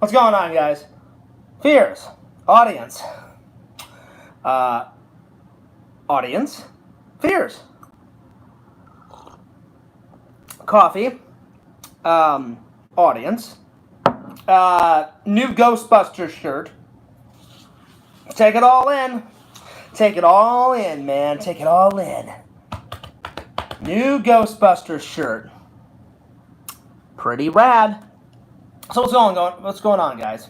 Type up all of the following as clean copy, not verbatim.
What's going on, guys? Fears, audience, audience, fears, coffee, audience, new Ghostbusters shirt. Take it all in. Take it all in, man. Take it all in. New Ghostbusters shirt. Pretty rad. So what's going on, guys?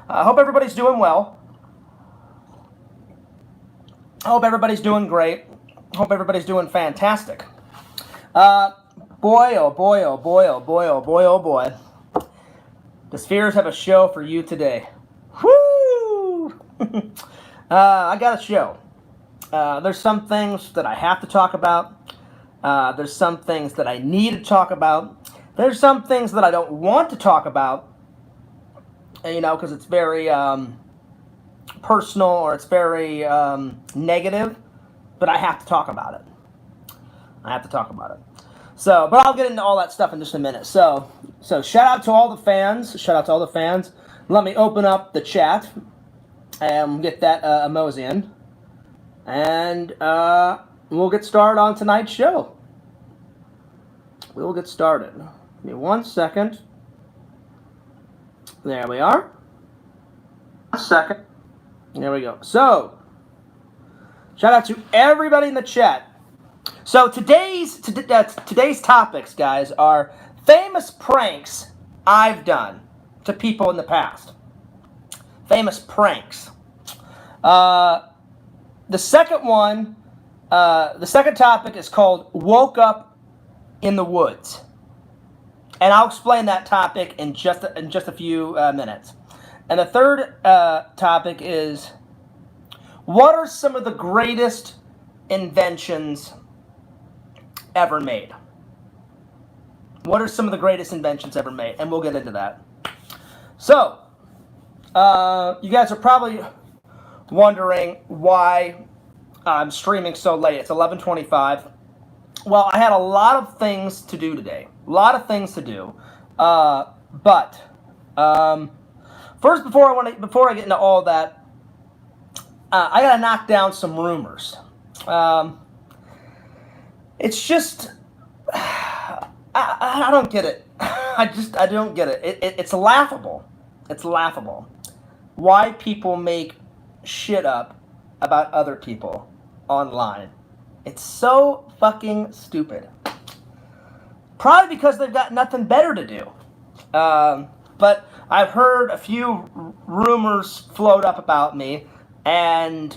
I hope everybody's doing well. I hope everybody's doing great. I hope everybody's doing fantastic. Boy, oh boy, oh boy, oh boy, oh boy, oh boy. Does Fears have a show for you today? Woo! I got a show. There's some things that I have to talk about. There's some things that I need to talk about. There's some things that I don't want to talk about, because it's very personal or it's very negative, but I have to talk about it. So, but I'll get into all that stuff in just a minute. So shout out to all the fans. Let me open up the chat and get that emoji in. And we'll get started on tonight's show. We will get started. Give me 1 second. There we are. 1 second. There we go. So, shout out to everybody in the chat. So today's topics, guys, are famous pranks I've done to people in the past. Famous pranks. The second topic is called Woke Up in the Woods. And I'll explain that topic in just a few minutes. And the third topic is, what are some of the greatest inventions ever made? What are some of the greatest inventions ever made? And we'll get into that. So, you guys are probably wondering why I'm streaming so late. It's 11:25. Well, I had a lot of things to do today. But first, before I get into all that, I gotta knock down some rumors. It's just I don't get it. I don't get it. It's laughable. It's laughable. Why people make shit up about other people online. It's so fucking stupid. Probably because they've got nothing better to do. But I've heard a few rumors float up about me, and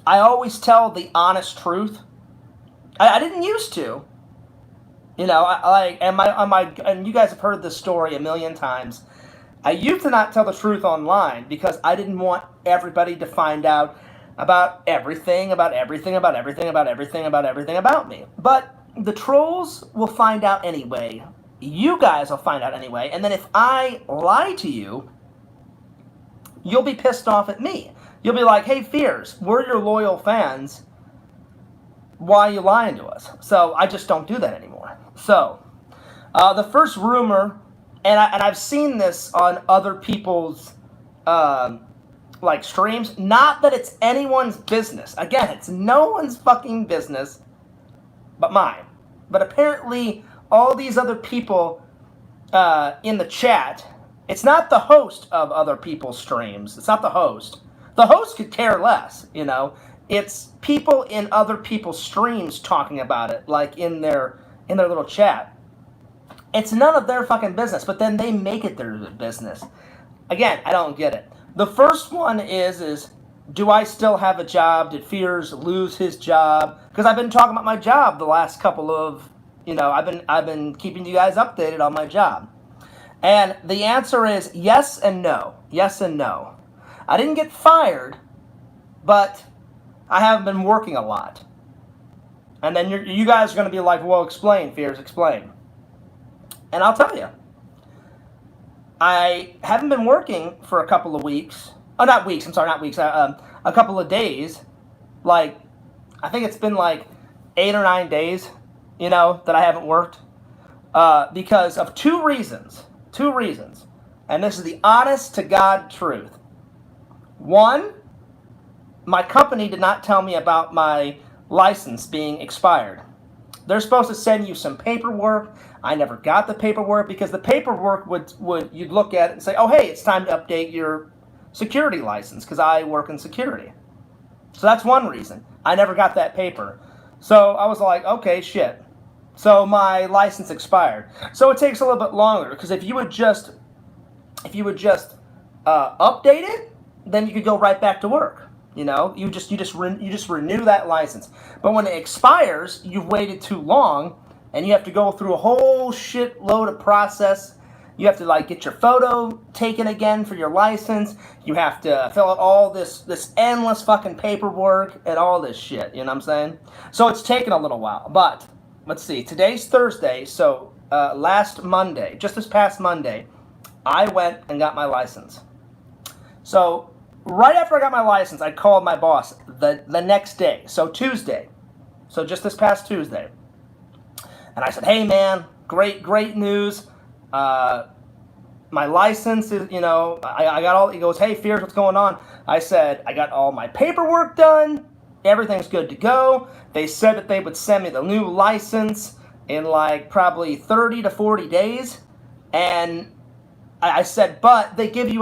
I always tell the honest truth. I didn't used to. And you guys have heard this story a million times. I used to not tell the truth online because I didn't want everybody to find out about everything about me. But the trolls will find out anyway. You guys will find out anyway. And then if I lie to you, you'll be pissed off at me. You'll be like, hey, Fears, we're your loyal fans. Why are you lying to us? So I just don't do that anymore. So the first rumor, and I've seen this on other people's streams. Not that it's anyone's business. Again, it's no one's fucking business but mine. But apparently, all these other people in the chat, it's not the host of other people's streams. It's not the host. The host could care less, It's people in other people's streams talking about it, like in their little chat. It's none of their fucking business, but then they make it their business. Again, I don't get it. The first one is do I still have a job? Did Fears lose his job? Because I've been talking about my job the last couple of, I've been keeping you guys updated on my job. And the answer is yes and no. Yes and no. I didn't get fired, but I haven't been working a lot. And then you guys are going to be like, well, explain, Fears, explain. And I'll tell you. I haven't been working for a couple of weeks. Oh, not weeks. I'm sorry, not weeks. A couple of days. I think it's been 8 or 9 days, that I haven't worked. Because of two reasons. and this is the honest to God truth. One, my company did not tell me about my license being expired. They're supposed to send you some paperwork. I never got the paperwork because the paperwork would you'd look at it and say, oh, hey, it's time to update your security license because I work in security. So that's one reason. I never got that paper. So I was like, okay, shit. So my license expired. So it takes a little bit longer because if you would just update it, then you could go right back to work. You know, you just renew that license. But when it expires, you've waited too long, and you have to go through a whole shitload of process. You have to like get your photo taken again for your license. You have to fill out all this endless fucking paperwork and all this shit. You know what I'm saying? So it's taken a little while. But let's see. Today's Thursday, so last Monday, just this past Monday, I went and got my license. So right after I got my license, I called my boss the next day, so Tuesday. So just this past Tuesday. And I said, hey, man, great news. My license is, you know, I got all, he goes, hey, Fears, what's going on? I said, I got all my paperwork done. Everything's good to go. They said that they would send me the new license in like probably 30 to 40 days. And I said, but they give you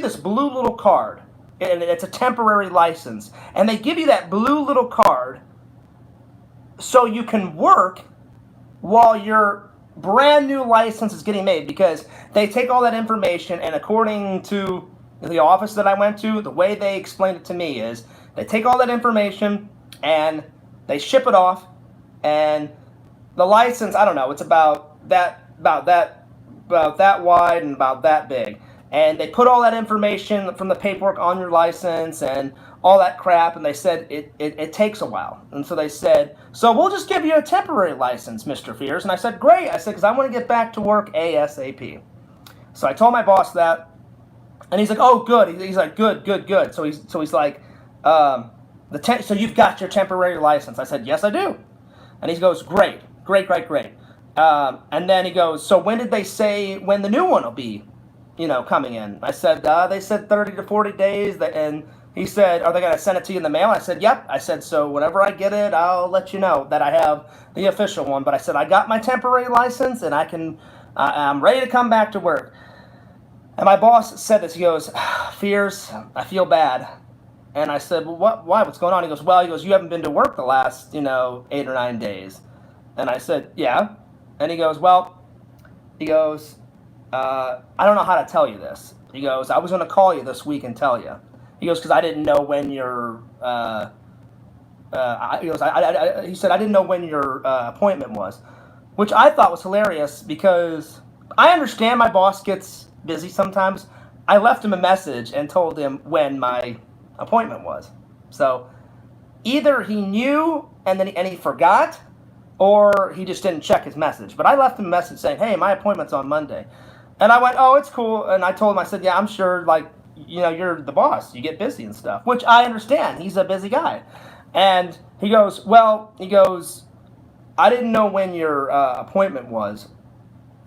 this blue little card, and it's a temporary license, and they give you that blue little card so you can work while your brand new license is getting made, because they take all that information, and according to the office that I went to, the way they explained it to me is they take all that information and they ship it off, and the license, I don't know, it's about that wide and about that big, and they put all that information from the paperwork on your license and all that crap, and they said it takes a while, and so they said, so we'll just give you a temporary license, Mr. Fears. And I said, great. I said, because I want to get back to work ASAP. So I told my boss that, and he's like, oh, good. He's like, good. So he's like, so you've got your temporary license? I said, yes, I do. And he goes, great. And then he goes, so when did they say when the new one will be, you know, coming in? I said, they said 30 to 40 days. And he said, are they going to send it to you in the mail? I said, yep. I said, so whenever I get it, I'll let you know that I have the official one. But I said, I got my temporary license, and I'm ready to come back to work. And my boss said this. He goes, Fears, I feel bad. And I said, well, why? What's going on? He goes, you haven't been to work the last, 8 or 9 days. And I said, yeah. And he goes, I don't know how to tell you this. He goes, I was going to call you this week and tell you. He goes, because I didn't know when your, he said, I didn't know when your appointment was, which I thought was hilarious because I understand my boss gets busy sometimes. I left him a message and told him when my appointment was. So either he knew and he forgot, or he just didn't check his message. But I left him a message saying, hey, my appointment's on Monday. And I went, oh, it's cool. And I told him, I said, yeah, I'm sure, like, you're the boss. You get busy and stuff, which I understand. He's a busy guy. And he goes, I didn't know when your appointment was.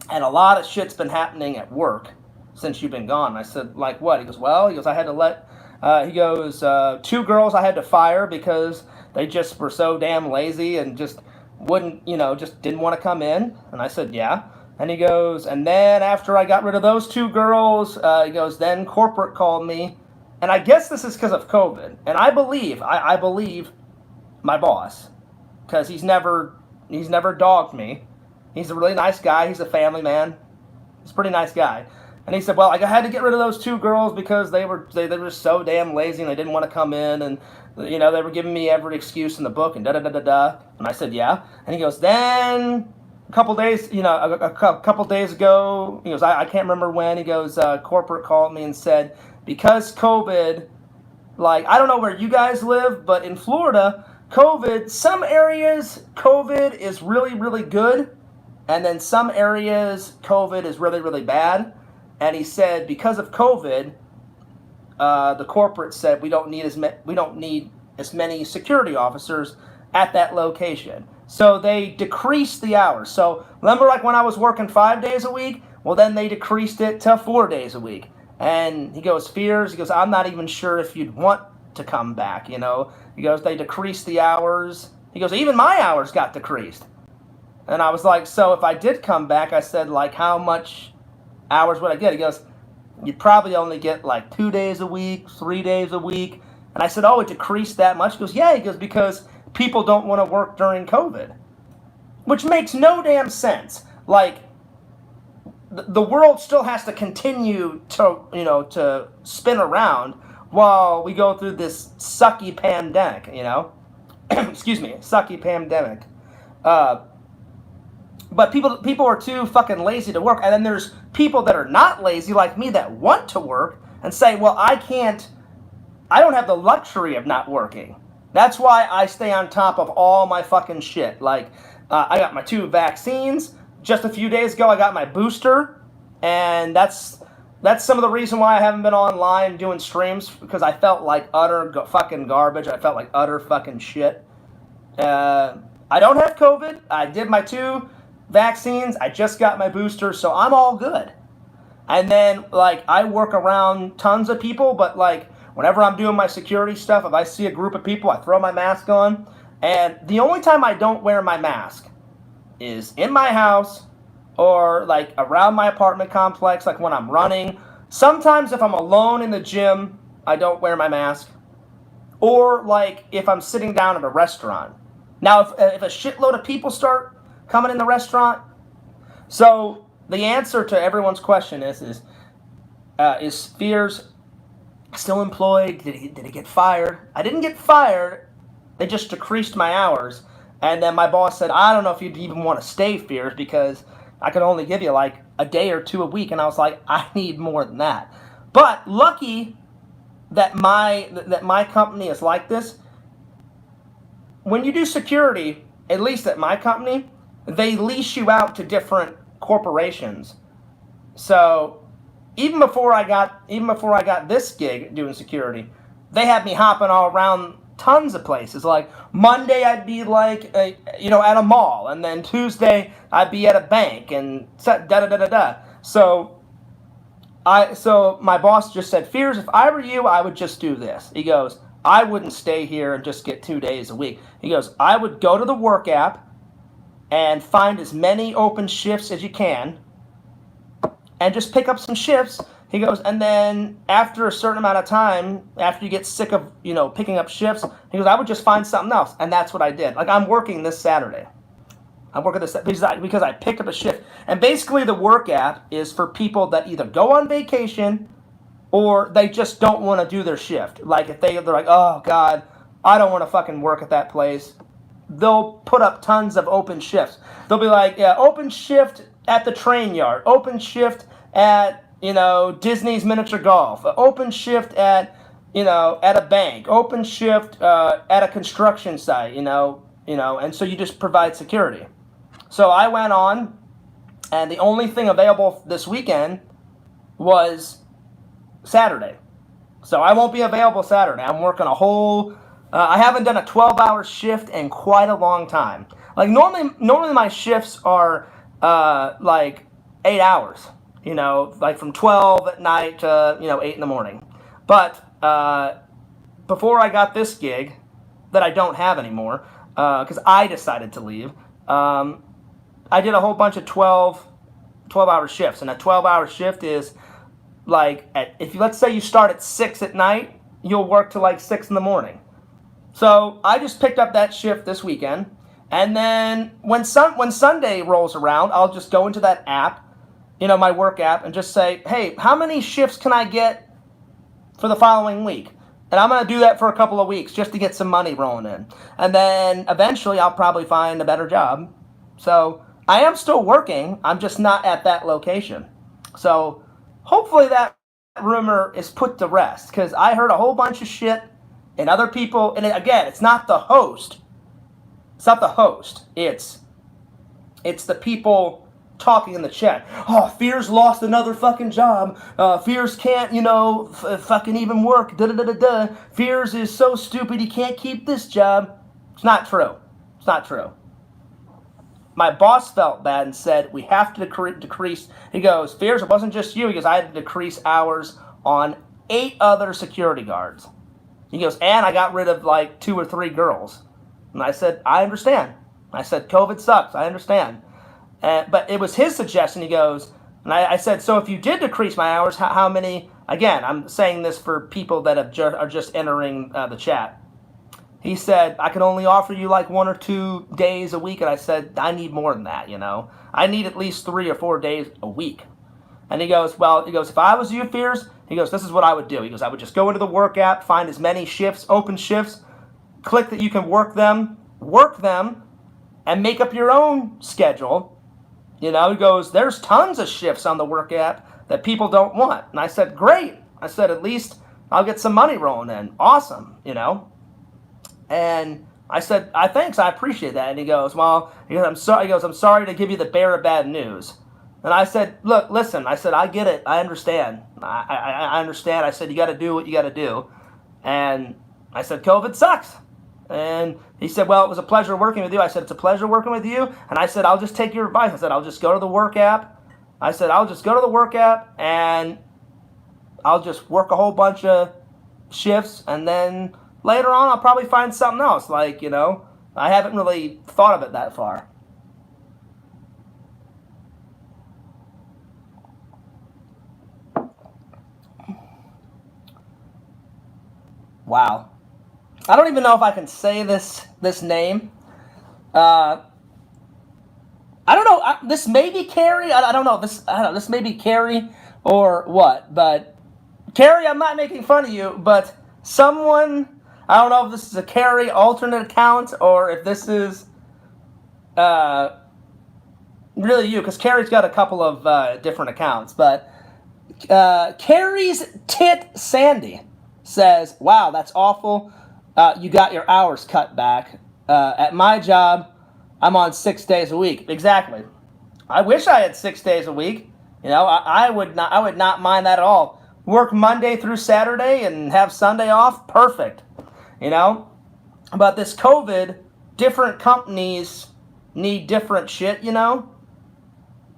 And a lot of shit's been happening at work since you've been gone. I said, like what? He goes, I had to let, 2 girls I had to fire because they just were so damn lazy and just wouldn't, just didn't want to come in. And I said, yeah. And he goes, and then after I got rid of those 2 girls, he goes, then corporate called me. And I guess this is because of COVID. And I believe my boss, because he's never dogged me. He's a really nice guy. He's a family man. He's a pretty nice guy. And he said, well, I had to get rid of those 2 girls because they were so damn lazy and they didn't want to come in, and they were giving me every excuse in the book and da-da-da-da-da. And I said, yeah. And he goes, then a couple days ago, he goes, I can't remember when, he goes, corporate called me and said, because COVID, like, I don't know where you guys live, but in Florida, some areas, COVID is really, really good, and then some areas, COVID is really, really bad. And he said, because of COVID, the corporate said we don't need as many security officers at that location. So they decreased the hours. So remember, like when I was working 5 days a week, Well, then they decreased it to 4 days a week. And he goes, Fears, he goes, I'm not even sure if you'd want to come back, you know. He goes, they decreased the hours. He goes, even my hours got decreased. And I was like, so if I did come back, I said, like, how much hours would I get? He goes, you'd probably only get like 2 days a week, 3 days a week. And I said, oh, it decreased that much? He goes, yeah. He goes, because people don't want to work during COVID. Which makes no damn sense. Like, the world still has to continue to, you know, to spin around while we go through this sucky pandemic, you know? Excuse me, sucky pandemic. But people are too fucking lazy to work. And then there's people that are not lazy like me that want to work and say, well, I don't have the luxury of not working. That's why I stay on top of all my fucking shit. Like, I got my 2 vaccines. Just a few days ago, I got my booster. And that's some of the reason why I haven't been online doing streams, because I felt like utter fucking garbage. I felt like utter fucking shit. I don't have COVID. I did my 2 vaccines. I just got my booster, so I'm all good. And then, like, I work around tons of people, but, like, whenever I'm doing my security stuff, if I see a group of people, I throw my mask on. And the only time I don't wear my mask is in my house or, like, around my apartment complex, like when I'm running. Sometimes if I'm alone in the gym, I don't wear my mask. Or, like, if I'm sitting down at a restaurant. Now, if a shitload of people start coming in the restaurant. So the answer to everyone's question is Fears still employed? Did he get fired? I didn't get fired. They just decreased my hours. And then my boss said, I don't know if you'd even want to stay, Fears, because I could only give you like a day or 2 a week. And I was like, I need more than that. But lucky that my company is like this. When you do security, at least at my company, they lease you out to different corporations. So even before I got this gig doing security, they had me hopping all around tons of places. Like Monday I'd be like at a mall, and then Tuesday I'd be at a bank, and So my boss just said, Fears, if I were you, I would just do this. He goes, I wouldn't stay here and just get 2 days a week. He goes, I would go to the work app and find as many open shifts as you can and just pick up some shifts. He goes, and then after a certain amount of time, after you get sick of, picking up shifts, he goes, I would just find something else. And that's what I did. Like, I'm working this Saturday. I'm working this because I picked up a shift. And basically the work app is for people that either go on vacation or they just don't want to do their shift. Like, if they're like, oh, God, I don't want to fucking work at that place, they'll put up tons of open shifts. They'll be like, yeah, open shift at the train yard, open shift at, Disney's miniature golf, open shift at a bank, open shift at a construction site, and so you just provide security. So I went on, and the only thing available this weekend was Saturday. So I won't be available Saturday. I'm working a whole... I haven't done a 12-hour shift in quite a long time. Like, normally my shifts are, 8 hours. Like from 12 at night to, 8 in the morning. But before I got this gig, that I don't have anymore, because I decided to leave, I did a whole bunch of 12-hour shifts. And a 12-hour shift is... like, let's say you start at 6 at night, you'll work till like 6 in the morning. So I just picked up that shift this weekend, and then when Sunday rolls around, I'll just go into that app, my work app, and just say, hey, how many shifts can I get for the following week? And I'm going to do that for a couple of weeks just to get some money rolling in. And then eventually I'll probably find a better job. So I am still working, I'm just not at that location. So hopefully that rumor is put to rest, because I heard a whole bunch of shit, and other people, and again, it's not the host. It's not the host. It's the people talking in the chat. Oh, Fears lost another fucking job. Fears can't, fucking even work. Fears is so stupid he can't keep this job. It's not true. It's not true. my boss felt bad and said, we have to decrease. He goes, Fears, it wasn't just you. He goes, I had to decrease hours on 8 other security guards. He goes, and I got rid of like 2 or 3 girls. And I said, I understand. I said, COVID sucks. I understand. But it was his suggestion. He goes, and I said, so if you did decrease my hours, how many? Again, I'm saying this for people that are just entering the chat. He said, I can only offer you like 1 or 2 days a week. And I said, I need more than that, you know. I need at least 3 or 4 days a week. And he goes, if I was you, Fears, he goes, this is what I would do. He goes, I would just go into the work app, find as many shifts, open shifts, click that you can work them, and make up your own schedule. You know, he goes, there's tons of shifts on the work app that people don't want. And I said, great. I said, at least I'll get some money rolling in. Awesome, you know. And I said, thanks, I appreciate that. And he goes, I'm sorry to give you the bearer of bad news. And I said, look, listen, I said, I get it. I understand. I understand. I said, you got to do what you got to do. And I said, COVID sucks. And he said, well, it was a pleasure working with you. I said, it's a pleasure working with you. And I said, I'll just take your advice. I said, I'll just go to the work app. I said, I'll just go to the work app and I'll just work a whole bunch of shifts. And then later on, I'll probably find something else. Like, you know, I haven't really thought of it that far. Wow. I don't even know if I can say this name. I don't know. This may be Carrie. I don't know. This may be Carrie or what. But Carrie, I'm not making fun of you. But someone, I don't know if this is a Carrie alternate account or if this is really you, because Carrie's got a couple of different accounts. But Carrie's Tit Sandy says, "Wow, that's awful. You got your hours cut back. At my job, I'm on 6 days a week." Exactly. I wish I had 6 days a week. You know, I would not mind that at all. Work Monday through Saturday and have Sunday off. Perfect. You know, but this COVID, different companies need different shit. You know,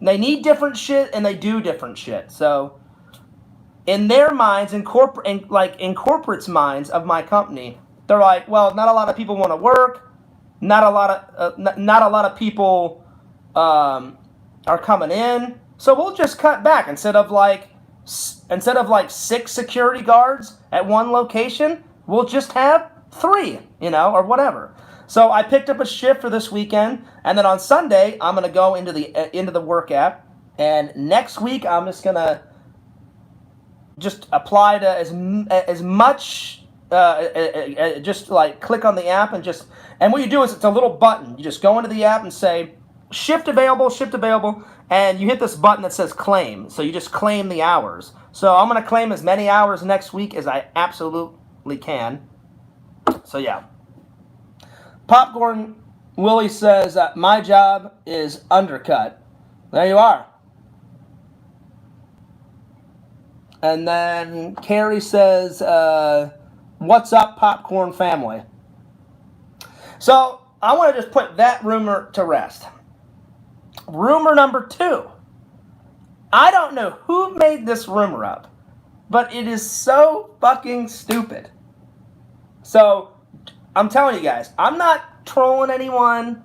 they need different shit and they do different shit. So, in their minds, in corporate's minds of my company, they're like, well, not a lot of people want to work. Not a lot of people are coming in. So we'll just cut back instead of like 6 security guards at one location. We'll just have 3, you know, or whatever. So I picked up a shift for this weekend, and then on Sunday I'm gonna go into the work app, and next week I'm just gonna apply to as much. Just like click on the app and what you do is it's a little button. You just go into the app and say shift available, and you hit this button that says claim. So you just claim the hours. So I'm going to claim as many hours next week as I absolutely can. So yeah. Popcorn Willie says my job is undercut. There you are. And then Carrie says, what's up, Popcorn family? So I want to just put that rumor to rest. Rumor number 2. I don't know who made this rumor up, but it is so fucking stupid. So I'm telling you guys, I'm not trolling anyone.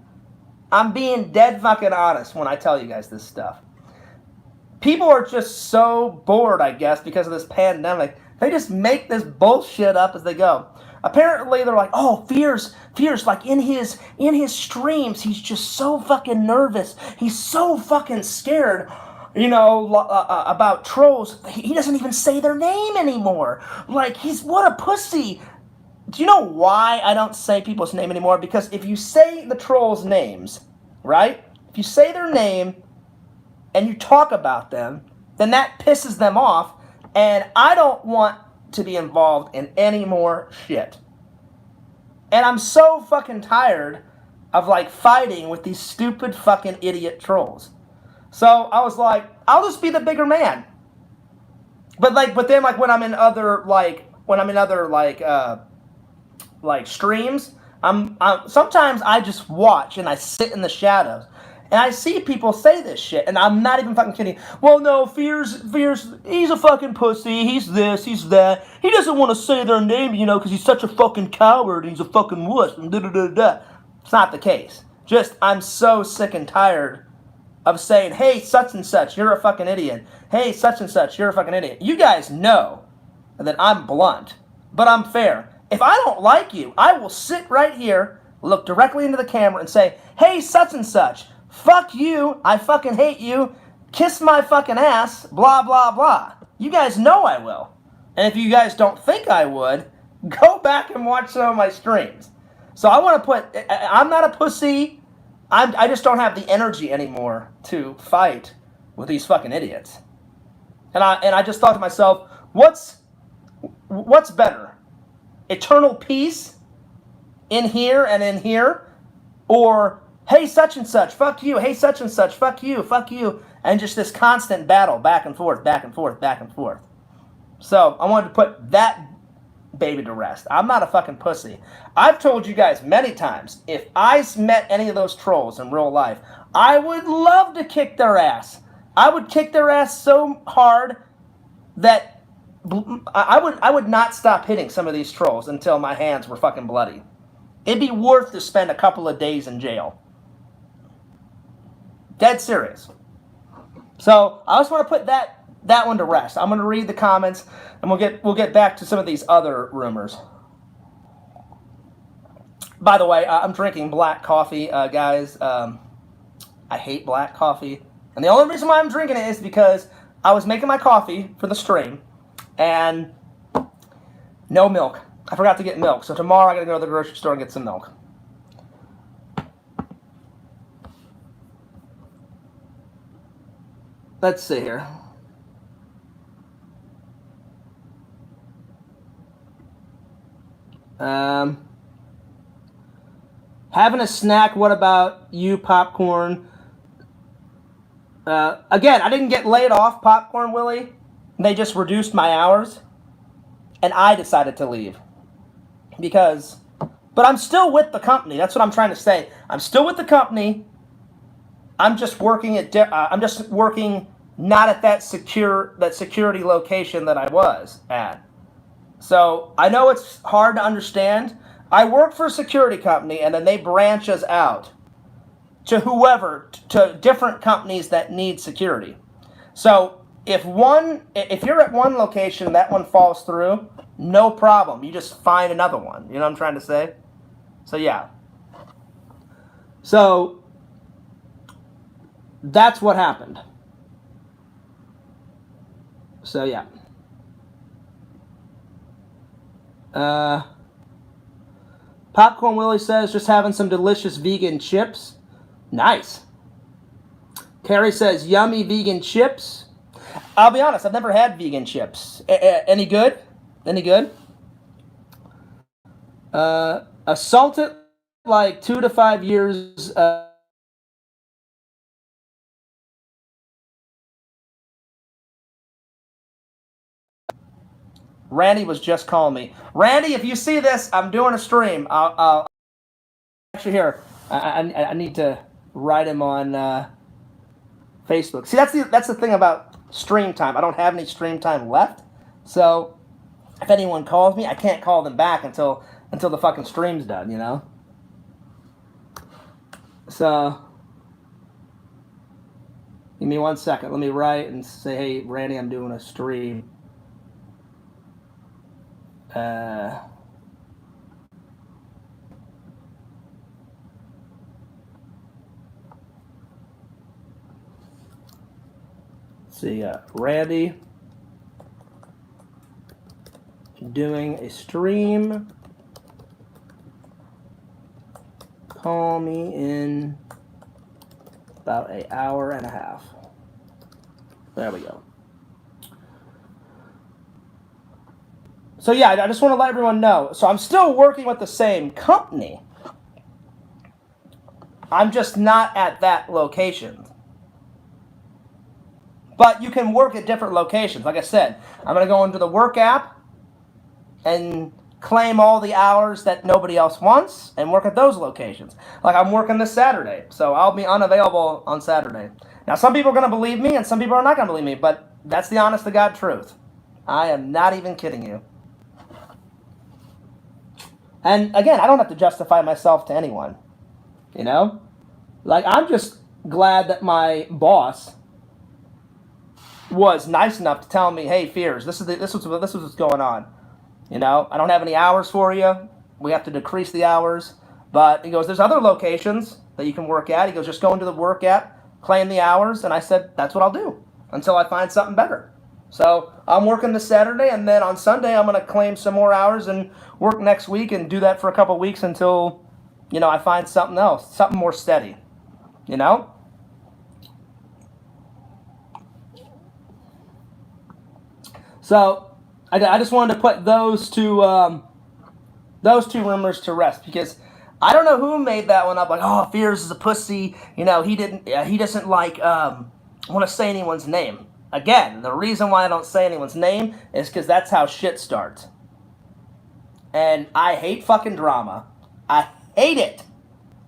I'm being dead fucking honest when I tell you guys this stuff. People are just so bored, I guess, because of this pandemic. They just make this bullshit up as they go. Apparently, they're like, oh, Fears, like in his streams, he's just so fucking nervous. He's so fucking scared, you know, about trolls. He doesn't even say their name anymore. Like, what a pussy. Do you know why I don't say people's name anymore? Because if you say the trolls' names, right? If you say their name and you talk about them, then that pisses them off. And I don't want to be involved in any more shit. And I'm so fucking tired of like fighting with these stupid fucking idiot trolls. So I was like, I'll just be the bigger man. But then when I'm in other streams, I'm sometimes I just watch and I sit in the shadows. And I see people say this shit, and I'm not even fucking kidding. Well, no, Fear's, he's a fucking pussy. He's this, he's that. He doesn't want to say their name, because he's such a fucking coward. And he's a fucking wuss. And da-da-da-da. It's not the case. Just, I'm so sick and tired of saying, hey, such and such, you're a fucking idiot. Hey, such and such, you're a fucking idiot. You guys know that I'm blunt, but I'm fair. If I don't like you, I will sit right here, look directly into the camera, and say, hey, such and such, fuck you, I fucking hate you, kiss my fucking ass, blah, blah, blah. You guys know I will. And if you guys don't think I would, go back and watch some of my streams. So I want to put, I'm not a pussy. I just don't have the energy anymore to fight with these fucking idiots. And I just thought to myself, what's better? Eternal peace in here and in here? Or, hey, such and such, fuck you. Hey, such and such, fuck you, fuck you. And just this constant battle, back and forth, back and forth, back and forth. So I wanted to put that baby to rest. I'm not a fucking pussy. I've told you guys many times, if I met any of those trolls in real life, I would love to kick their ass. I would kick their ass so hard that I would not stop hitting some of these trolls until my hands were fucking bloody. It'd be worth to spend a couple of days in jail. Dead serious. So I just want to put that one to rest. I'm going to read the comments, and we'll get back to some of these other rumors. By the way, I'm drinking black coffee, guys. I hate black coffee, and the only reason why I'm drinking it is because I was making my coffee for the stream, and no milk. I forgot to get milk, so tomorrow I got to go to the grocery store and get some milk. Let's see here. Having a snack, what about you, Popcorn? Again, I didn't get laid off, Popcorn Willie. They just reduced my hours, and I decided to leave. But I'm still with the company. That's what I'm trying to say. I'm still with the company. I'm just working not at that security location that I was at. So I know it's hard to understand. I work for a security company, and then they branch us out to different companies that need security. So if you're at one location and that one falls through, no problem. You just find another one. You know what I'm trying to say? So yeah. So that's what happened. So yeah. Popcorn Willie says, just having some delicious vegan chips. Nice. Carrie says, yummy vegan chips. I'll be honest, I've never had vegan chips. Any good? Any good? Assaulted like 2 to 5 years. Randy was just calling me. Randy, if you see this, I'm doing a stream. I'll actually here. I need to write him on Facebook. See, that's the thing about stream time. I don't have any stream time left. So if anyone calls me, I can't call them back until the fucking stream's done, you know? So give me 1 second. Let me write and say, hey, Randy, I'm doing a stream. See, Randy doing a stream. Call me in about an hour and a half. There we go. So yeah, I just want to let everyone know. So I'm still working with the same company. I'm just not at that location. But you can work at different locations. Like I said, I'm going to go into the work app, and claim all the hours that nobody else wants and work at those locations. Like I'm working this Saturday, so I'll be unavailable on Saturday. Now some people are going to believe me and some people are not going to believe me, but that's the honest to God truth. I am not even kidding you. And again, I don't have to justify myself to anyone. You know? Like, I'm just glad that my boss was nice enough to tell me, hey, Fears, this is what's going on. You know, I don't have any hours for you. We have to decrease the hours. But he goes, there's other locations that you can work at. He goes, just go into the work app, claim the hours. And I said, that's what I'll do until I find something better. So I'm working this Saturday, and then on Sunday I'm going to claim some more hours and work next week and do that for a couple of weeks until, you know, I find something else, something more steady, you know? So I just wanted to put those two rumors to rest, because I don't know who made that one up. Like, oh, Fears is a pussy. You know, he doesn't like want to say anyone's name. Again, the reason why I don't say anyone's name is because that's how shit starts. And I hate fucking drama. I hate it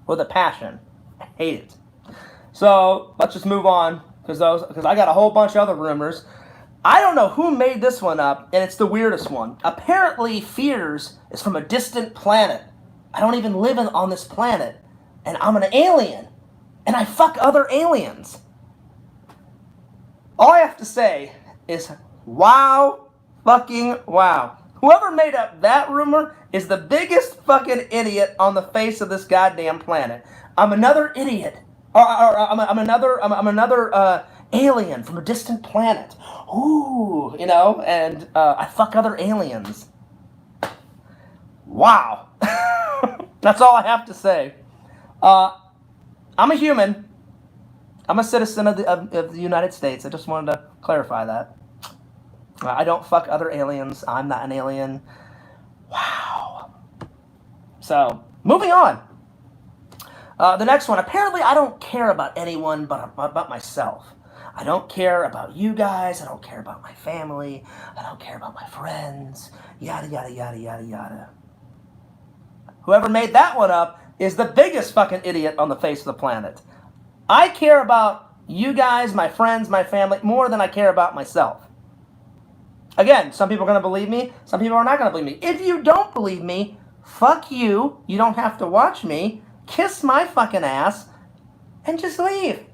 with a passion. I hate it. So let's just move on, because I got a whole bunch of other rumors. I don't know who made this one up, and it's the weirdest one. Apparently, Fears is from a distant planet. I don't even live on this planet, and I'm an alien, and I fuck other aliens. All I have to say is, wow, fucking wow. Whoever made up that rumor is the biggest fucking idiot on the face of this goddamn planet. I'm another idiot. I'm another alien from a distant planet. Ooh, you know, and I fuck other aliens. Wow. That's all I have to say. I'm a human. I'm a citizen of the United States. I just wanted to clarify that. I don't fuck other aliens. I'm not an alien. Wow. So, moving on. The next one. Apparently, I don't care about anyone but about myself. I don't care about you guys. I don't care about my family. I don't care about my friends. Yada, yada, yada, yada, yada. Whoever made that one up is the biggest fucking idiot on the face of the planet. I care about you guys, my friends, my family, more than I care about myself. Again, some people are going to believe me. Some people are not going to believe me. If you don't believe me, fuck you. You don't have to watch me. Kiss my fucking ass and just leave.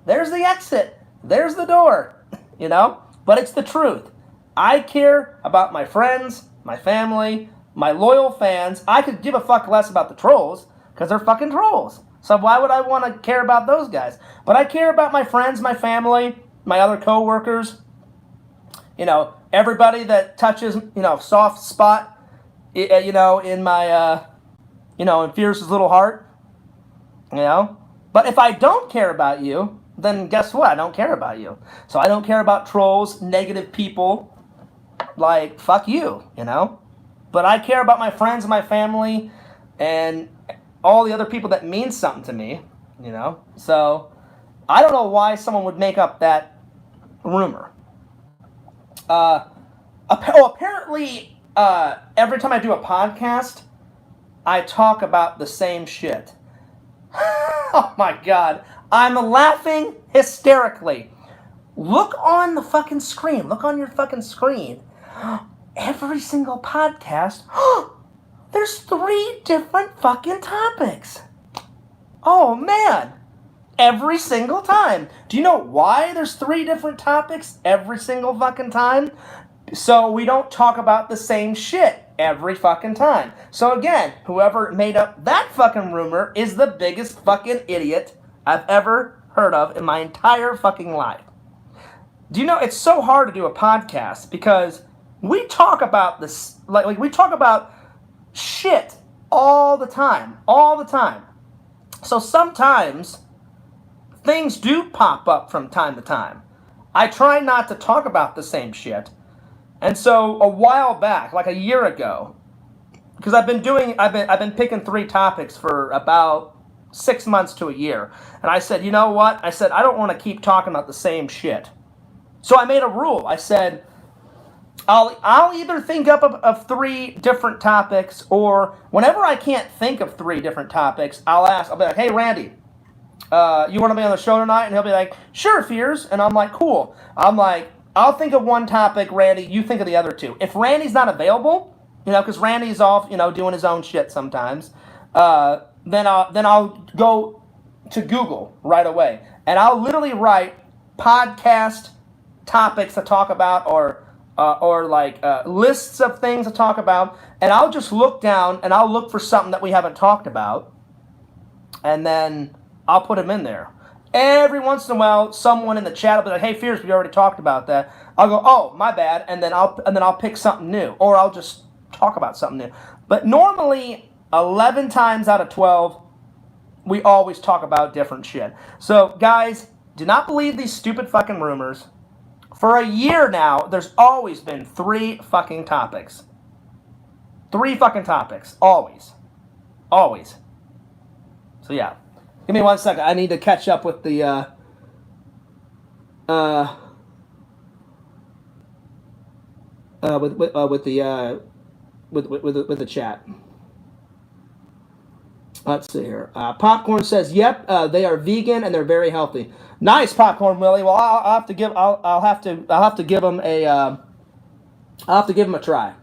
There's the exit. There's the door. You know? But it's the truth. I care about my friends, my family, my loyal fans. I could give a fuck less about the trolls, because they're fucking trolls. So why would I want to care about those guys? But I care about my friends, my family, my other coworkers. You know, everybody that touches, you know, soft spot, you know, in my, you know, in Fierce's little heart. You know? But if I don't care about you, then guess what? I don't care about you. So I don't care about trolls, negative people. Like, fuck you, you know? But I care about my friends, my family, and all the other people that mean something to me, you know? So, I don't know why someone would make up that rumor. Apparently, every time I do a podcast, I talk about the same shit. Oh my God. I'm laughing hysterically. Look on the fucking screen. Look on your fucking screen. Every single podcast, there's 3 different fucking topics. Oh, man. Every single time. Do you know why there's 3 different topics every single fucking time? So we don't talk about the same shit every fucking time. So again, whoever made up that fucking rumor is the biggest fucking idiot I've ever heard of in my entire fucking life. Do you know, it's so hard to do a podcast because we talk about this, like we talk about shit all the time. So sometimes things do pop up from time to time. I try not to talk about the same shit. And so a while back, like a year ago, because I've been picking 3 topics for about 6 months to a year. And I said, you know what? I said, I don't want to keep talking about the same shit. So I made a rule. I said, I'll either think up of 3 different topics, or whenever I can't think of 3 different topics, I'll be like, hey Randy, you want to be on the show tonight? And he'll be like, sure, Fears. And I'm like, cool. I'm like, I'll think of one topic, Randy, you think of the other 2. If Randy's not available, because Randy's off, doing his own shit sometimes, then I'll go to Google right away, and I'll literally write podcast topics to talk about, or like lists of things to talk about, and I'll just look down and I'll look for something that we haven't talked about, and then I'll put them in there. Every once in a while, someone in the chat will be like, "Hey, Fierce, we already talked about that." I'll go, "Oh, my bad," and then I'll pick something new, or I'll just talk about something new. But normally, 11 times out of 12, we always talk about different shit. So, guys, do not believe these stupid fucking rumors. For a year now, there's always been 3 fucking topics. 3 fucking topics. Always. Always. So, yeah. Give me 1 second. I need to catch up with the, with the chat. Let's see here. Popcorn says, "Yep, they are vegan and they're very healthy." Nice, Popcorn Willie. Well, I'll have to give them a try.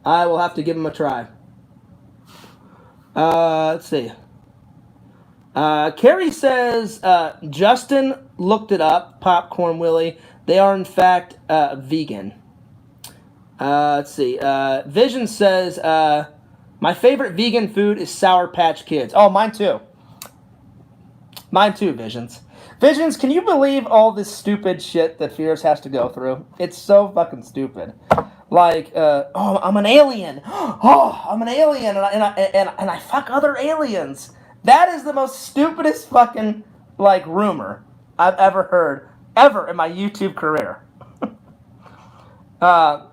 I will have to give them a try. Let's see. Carrie says, Justin looked it up. Popcorn Willie. They are in fact vegan. Let's see. Vision says, my favorite vegan food is Sour Patch Kids. Oh, mine too. Mine too, Visions. Visions, can you believe all this stupid shit that Fierce has to go through? It's so fucking stupid. Like, oh, I'm an alien. Oh, I'm an alien, and I fuck other aliens. That is the most stupidest fucking, like, rumor I've ever heard, ever in my YouTube career. Oh,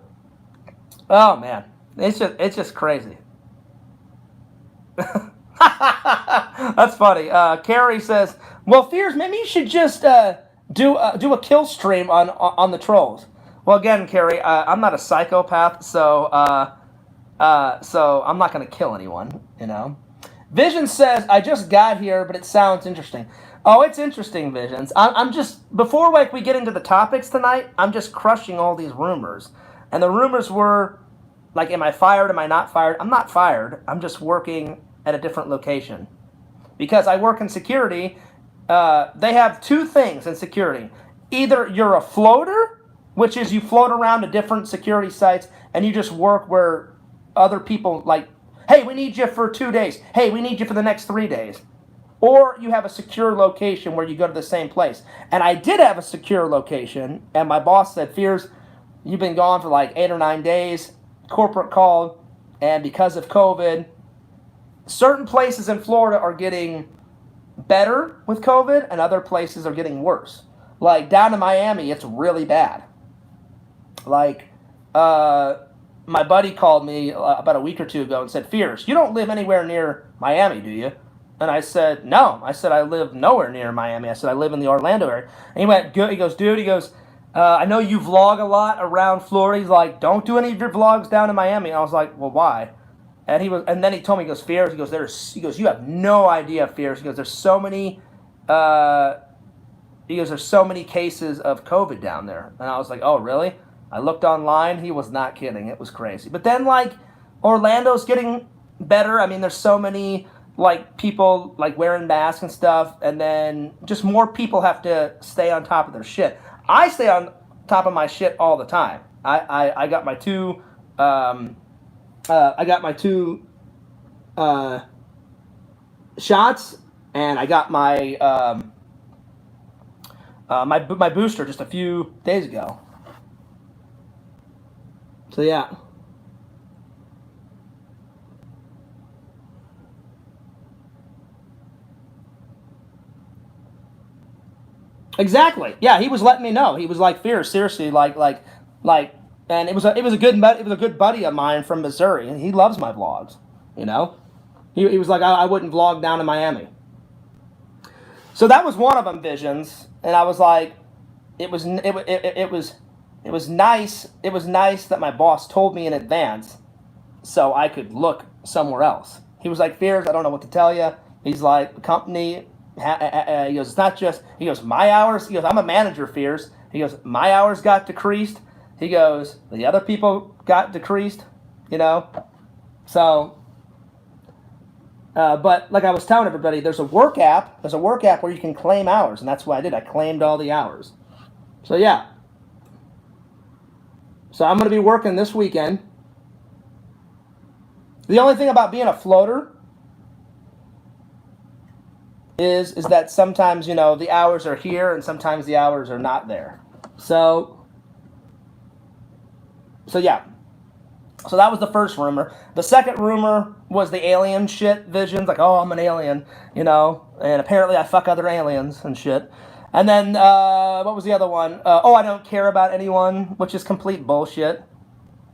man. It's just crazy. That's funny. Carrie says, "Well, Fears, maybe you should just do a kill stream on the trolls." Well, again, Carrie, I'm not a psychopath, so I'm not gonna kill anyone. Vision says, "I just got here, but it sounds interesting." Oh, it's interesting, Visions. I'm just, before we get into the topics tonight, I'm just crushing all these rumors, and the rumors were, like, am I fired? Am I not fired? I'm not fired. I'm just working at a different location. Because I work in security, they have 2 things in security. Either you're a floater, which is you float around to different security sites, and you just work where other people, like, hey, we need you for 2 days. Hey, we need you for the next 3 days. Or you have a secure location where you go to the same place. And I did have a secure location, and my boss said, "Fears, you've been gone for like 8 or 9 days. Corporate called, and because of COVID, certain places in Florida are getting better with COVID, and other places are getting worse. Like, down in Miami, it's really bad. Like, my buddy called me about a week or 2 ago and said, "Fierce, you don't live anywhere near Miami, do you?" And I said, "No." I said, "I live nowhere near Miami." I said, "I live in the Orlando area." And he went, "Good." He goes, "Dude," he goes, "I know you vlog a lot around Florida." He's like, "Don't do any of your vlogs down in Miami." And I was like, "Well, why?" And then he told me, he goes, "Fierce," he goes, "You have no idea, Fierce." He goes, "There's so many cases of COVID down there." And I was like, "Oh, really?" I looked online. He was not kidding. It was crazy. But then, like, Orlando's getting better. I mean, there's so many, like, people, like, wearing masks and stuff, and then just more people have to stay on top of their shit. I stay on top of my shit all the time. I got my 2 shots, and I got my my booster just a few days ago. So yeah. Exactly. Yeah, he was letting me know. He was like, "Fierce, seriously, like," and it was a good buddy of mine from Missouri, and he loves my vlogs. He was like, I wouldn't vlog down in Miami. So that was one of them, Visions, and I was like, it was it was nice. It was nice that my boss told me in advance so I could look somewhere else. He was like, Fears, I don't know what to tell you. He's like, the company, he goes, it's not just, he goes, my hours, he goes, I'm a manager, Fears. He goes, my hours got decreased. He goes, the other people got decreased, you know? So, but like I was telling everybody, there's a work app. There's a work app where you can claim hours, and that's what I did. I claimed all the hours. So, yeah. So I'm going to be working this weekend. The only thing about being a floater is that sometimes, you know, the hours are here and sometimes the hours are not there. So yeah. So that was the first rumor. The second rumor was the alien shit, visions, like, oh, I'm an alien, you know, and apparently I fuck other aliens and shit. And then, what was the other one? I don't care about anyone, which is complete bullshit.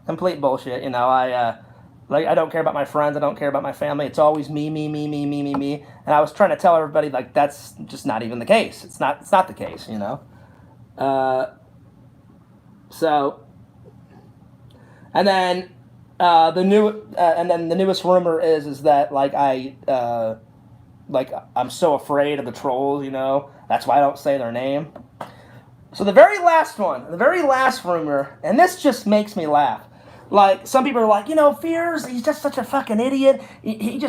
Complete bullshit, you know, I don't care about my friends, I don't care about my family, it's always me. And I was trying to tell everybody, like, that's just not even the case. It's not the case, you know. So, and then the newest rumor is that like I'm so afraid of the trolls, you know. That's why I don't say their name. So the very last rumor, and this just makes me laugh. Like, some people are like, you know, Fears, he's just such a fucking idiot. He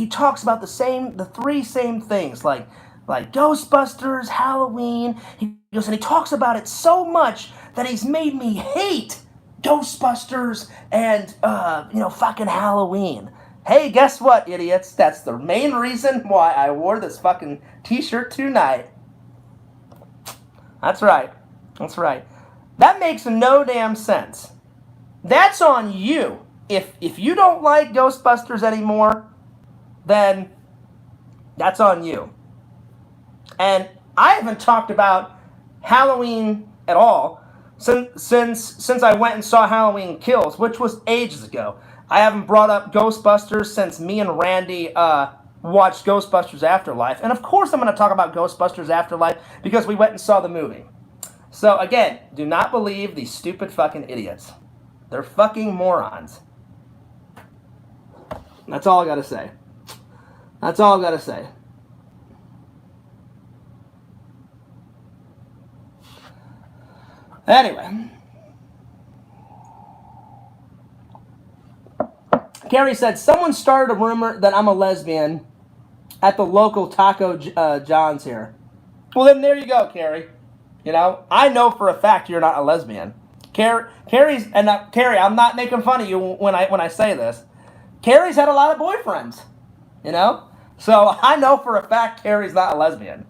talks about the three same things, like Ghostbusters, Halloween. He goes, and he talks about it so much that he's made me hate Ghostbusters and, fucking Halloween. Hey, guess what, idiots? That's the main reason why I wore this fucking t-shirt tonight. That's right. That makes no damn sense. That's on you. If you don't like Ghostbusters anymore, then that's on you. And I haven't talked about Halloween at all since I went and saw Halloween Kills, which was ages ago. I haven't brought up Ghostbusters since me and Randy watched Ghostbusters Afterlife. And of course I'm going to talk about Ghostbusters Afterlife because we went and saw the movie. So again, do not believe these stupid fucking idiots. They're fucking morons. That's all I gotta say. Anyway. Carrie said, someone started a rumor that I'm a lesbian at the local Taco John's here. Well, then there you go, Carrie. You know, I know for a fact you're not a lesbian. Carrie, I'm not making fun of you when I say this. Carrie's had a lot of boyfriends, you know? So I know for a fact Carrie's not a lesbian.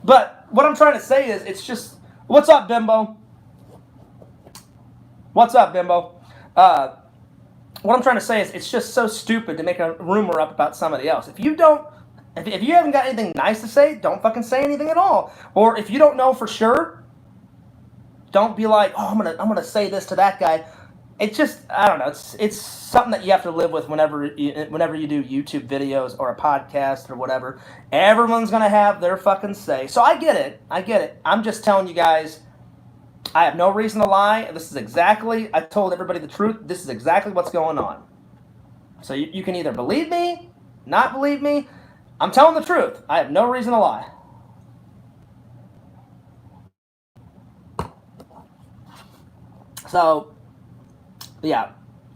But what I'm trying to say is, it's just, what's up, Bimbo? What I'm trying to say is, it's just so stupid to make a rumor up about somebody else. If you haven't got anything nice to say, don't fucking say anything at all. Or if you don't know for sure, don't be like, oh, I'm gonna say this to that guy. It's just, I don't know. It's something that you have to live with whenever you do YouTube videos or a podcast or whatever. Everyone's gonna have their fucking say. So I get it. I'm just telling you guys, I have no reason to lie. I told everybody the truth. This is exactly what's going on. So you can either believe me, not believe me. I'm telling the truth. I have no reason to lie. So, yeah,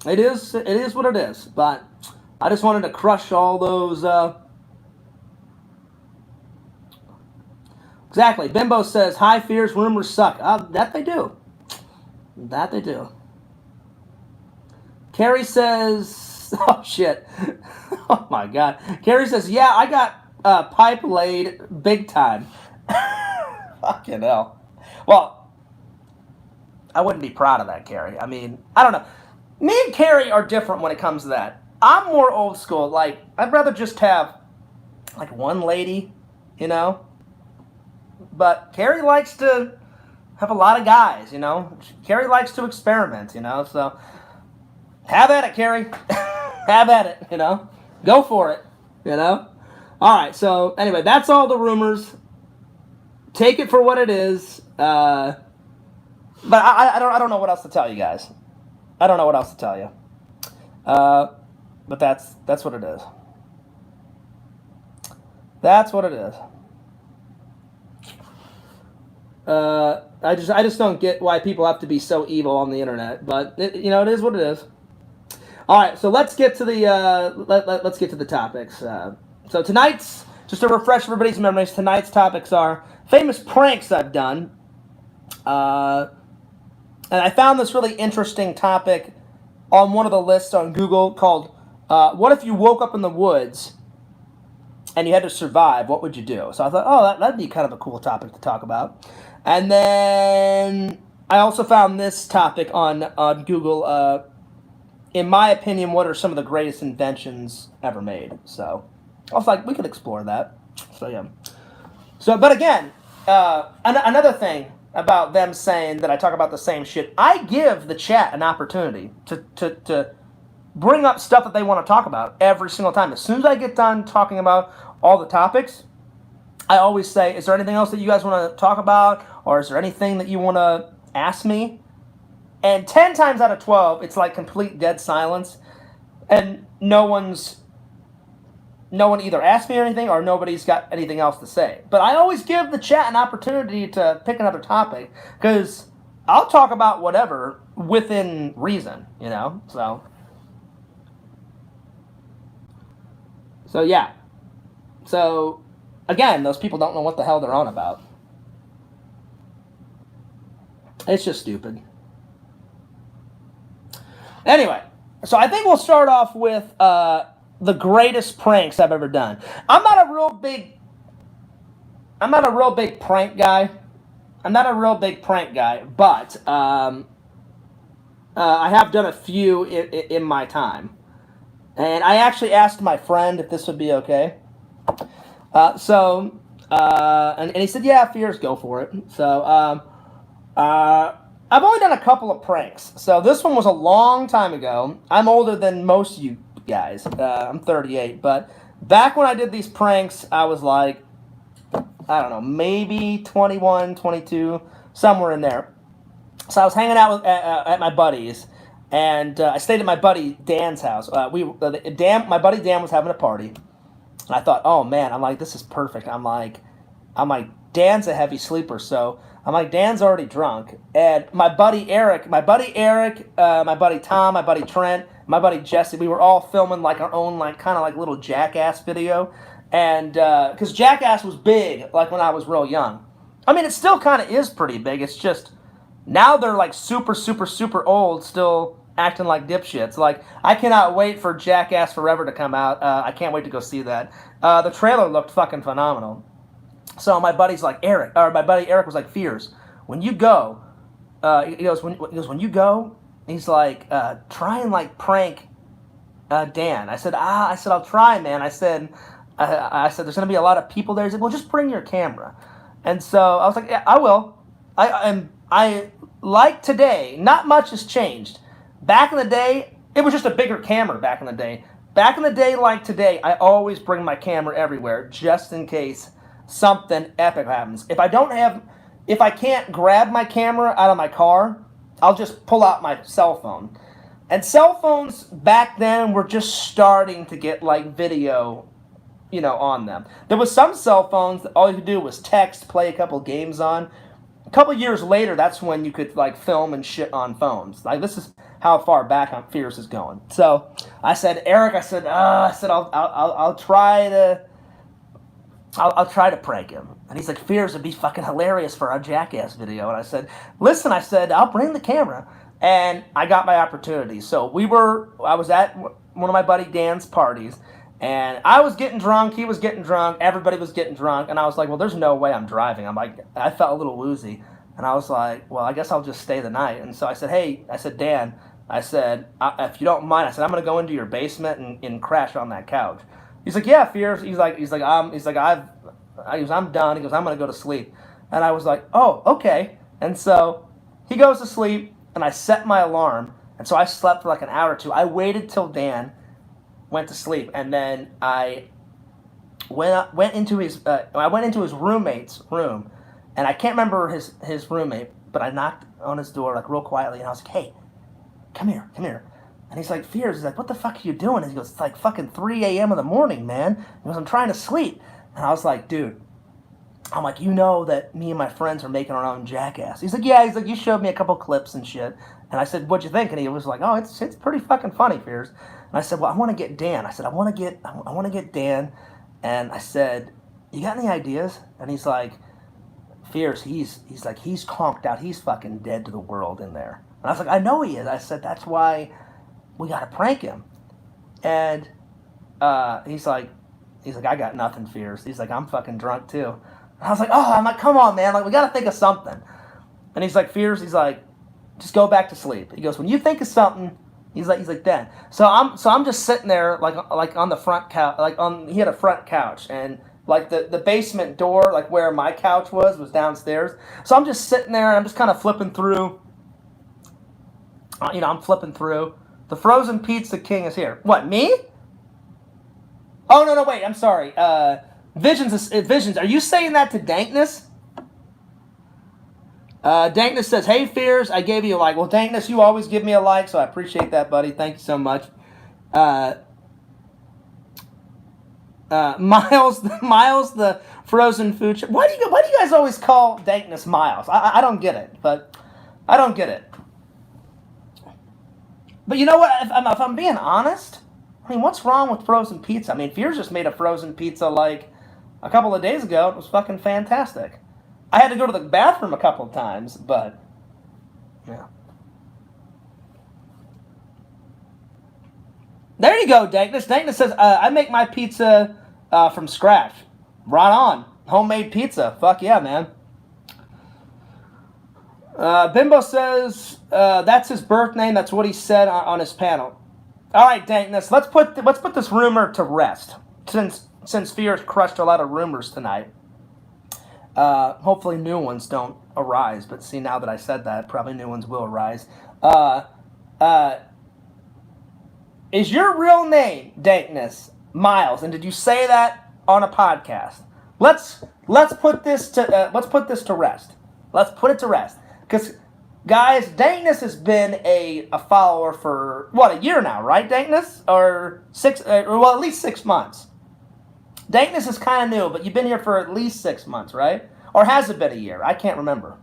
it is what it is. But I just wanted to crush all those. Exactly. Bimbo says, "Hi, Fears. Rumors suck." That they do. Carrie says, "Oh shit." Oh my god. Carrie says, "Yeah, I got pipe laid big time." Fucking hell. Well, I wouldn't be proud of that, Carrie. I mean, I don't know. Me and Carrie are different when it comes to that. I'm more old school. Like, I'd rather just have, like, one lady, you know? But Carrie likes to have a lot of guys, you know? Carrie likes to experiment, you know? So, have at it, Carrie. Have at it, you know? Go for it, you know? All right, so, anyway, that's all the rumors. take it for what it is. But I don't know what else to tell you guys. I don't know what else to tell you. But that's what it is. That's what it is. I just don't get why people have to be so evil on the internet. But it is what it is. All right, so let's get to the let's get to the topics. So tonight's, just to refresh everybody's memories, tonight's topics are famous pranks I've done. And I found this really interesting topic on one of the lists on Google called "What if you woke up in the woods and you had to survive? What would you do?" So I thought, oh, that'd be kind of a cool topic to talk about. And then I also found this topic on Google. In my opinion, what are some of the greatest inventions ever made? So I was like, we could explore that. So yeah. So, but again, another thing about them saying that I talk about the same shit, I give the chat an opportunity to bring up stuff that they want to talk about every single time. As soon as I get done talking about all the topics, I always say, is there anything else that you guys want to talk about? Or is there anything that you want to ask me? And 10 times out of 12, it's like complete dead silence. And no one either asked me anything or nobody's got anything else to say. But I always give the chat an opportunity to pick another topic, because I'll talk about whatever within reason, So yeah. So again, those people don't know what the hell they're on about. It's just stupid. Anyway, so I think we'll start off with the greatest pranks I've ever done. I'm not a real big prank guy. But I have done a few in my time. And I actually asked my friend if this would be okay. And he said, yeah, Fears, go for it. So, I've only done a couple of pranks. So this one was a long time ago. I'm older than most of you guys. I'm 38. But back when I did these pranks, I was like, I don't know, maybe 21, 22, somewhere in there. So I was hanging out at my buddy's. And I stayed at my buddy Dan's house. My buddy Dan was having a party. And I thought, oh man, I'm like, this is perfect. I'm like, Dan's a heavy sleeper, so I'm like, Dan's already drunk. And my buddy Eric, my buddy Tom, my buddy Trent, my buddy Jesse, we were all filming like our own kind of little Jackass video. And because Jackass was big like when I was real young. I mean, it still kind of is pretty big. It's just now they're like super, super, super old, still acting like dipshits. Like, I cannot wait for Jackass Forever to come out. I can't wait to go see that. The trailer looked fucking phenomenal. So my buddy Eric was like, Fears, when you go, he goes, when you go, he's like, try and prank Dan. I said, I'll try, man. I said, there's gonna be a lot of people there. He said, well, just bring your camera. And so I was like, yeah, I will. I like today, not much has changed. Back in the day, it was just a bigger camera back in the day. Back in the day, like today, I always bring my camera everywhere, just in case something epic happens. If I can't grab my camera out of my car, I'll just pull out my cell phone. And cell phones back then were just starting to get video, on them. There was some cell phones that all you could do was text, play a couple games on. A couple years later, that's when you could film and shit on phones. This is how far back on Fierce is going. So I said, Eric, I'll try to prank him. And he's like, Fierce, it'd be fucking hilarious for our Jackass video. And I said, listen, I'll bring the camera. And I got my opportunity. So I was at one of my buddy Dan's parties. And I was getting drunk, he was getting drunk, everybody was getting drunk, and I was like, well, there's no way I'm driving. I felt a little woozy, and I was like, well, I guess I'll just stay the night. And so I said, Dan, if you don't mind, I'm going to go into your basement and crash on that couch. He's like, yeah, Fierce. I'm done. He goes, I'm going to go to sleep. And I was like, oh, okay. And so he goes to sleep, and I set my alarm, and so I slept for an hour or two. I waited till Dan went to sleep, and then I went into his roommate's room, And I can't remember his roommate, but I knocked on his door like real quietly, and I was like, "Hey, come here, come here." And he's like, Fears. He's like, "What the fuck are you doing?" And he goes, "It's like fucking 3 a.m. in the morning, man." He goes, "I'm trying to sleep." And I was like, "Dude," I'm like, "You know that me and my friends are making our own Jackass." He's like, "Yeah." He's like, "You showed me a couple clips and shit." And I said, "What'd you think?" And he was like, "Oh, it's pretty fucking funny, Fears." And I said, "Well, I want to get Dan." I said, I want to get Dan." And I said, "You got any ideas?" And he's like, "Fears, he's like, he's conked out. He's fucking dead to the world in there." And I was like, "I know he is." I said, "That's why we got to prank him." And he's like, "I got nothing, Fears." He's like, "I'm fucking drunk too." And I was like, I'm like, "Come on, man. Like, we got to think of something." And he's like, "Fears," he's like, "just go back to sleep." He goes, "When you think of something," he's like, "then." So I'm just sitting there like on the front couch, he had a front couch, and like the basement door, like where my couch was downstairs. So I'm just sitting there and I'm just kind of flipping through. I'm flipping through. The frozen pizza king is here. What, me? Oh, no, wait, I'm sorry. Visions. Are you saying that to Dankness? Dankness says, "Hey, Fears, I gave you a like." Well, Dankness, you always give me a like, so I appreciate that, buddy. Thank you so much. Miles, the frozen food. Why do you guys always call Dankness Miles? I don't get it, but I don't get it. But you know what? If I'm being honest, I mean, what's wrong with frozen pizza? I mean, Fears just made a frozen pizza like a couple of days ago. It was fucking fantastic. I had to go to the bathroom a couple of times, but yeah. There you go, Dankness. Dankness says, "I make my pizza from scratch." Right on. Homemade pizza. Fuck yeah, man. Bimbo says that's his birth name. That's what he said on his panel. All right, Dankness. Let's put this rumor to rest. Since Fears crushed a lot of rumors tonight. Hopefully new ones don't arise. But see, now that I said that, probably new ones will arise. Is your real name, Dankness, Miles? And did you say that on a podcast? Let's put this to rest. Let's put it to rest. Because, guys, Dankness has been a follower for, a year now, right, Dankness? Or at least 6 months. Dankness is kind of new, but you've been here for at least 6 months, right? Or has it been a year? I can't remember.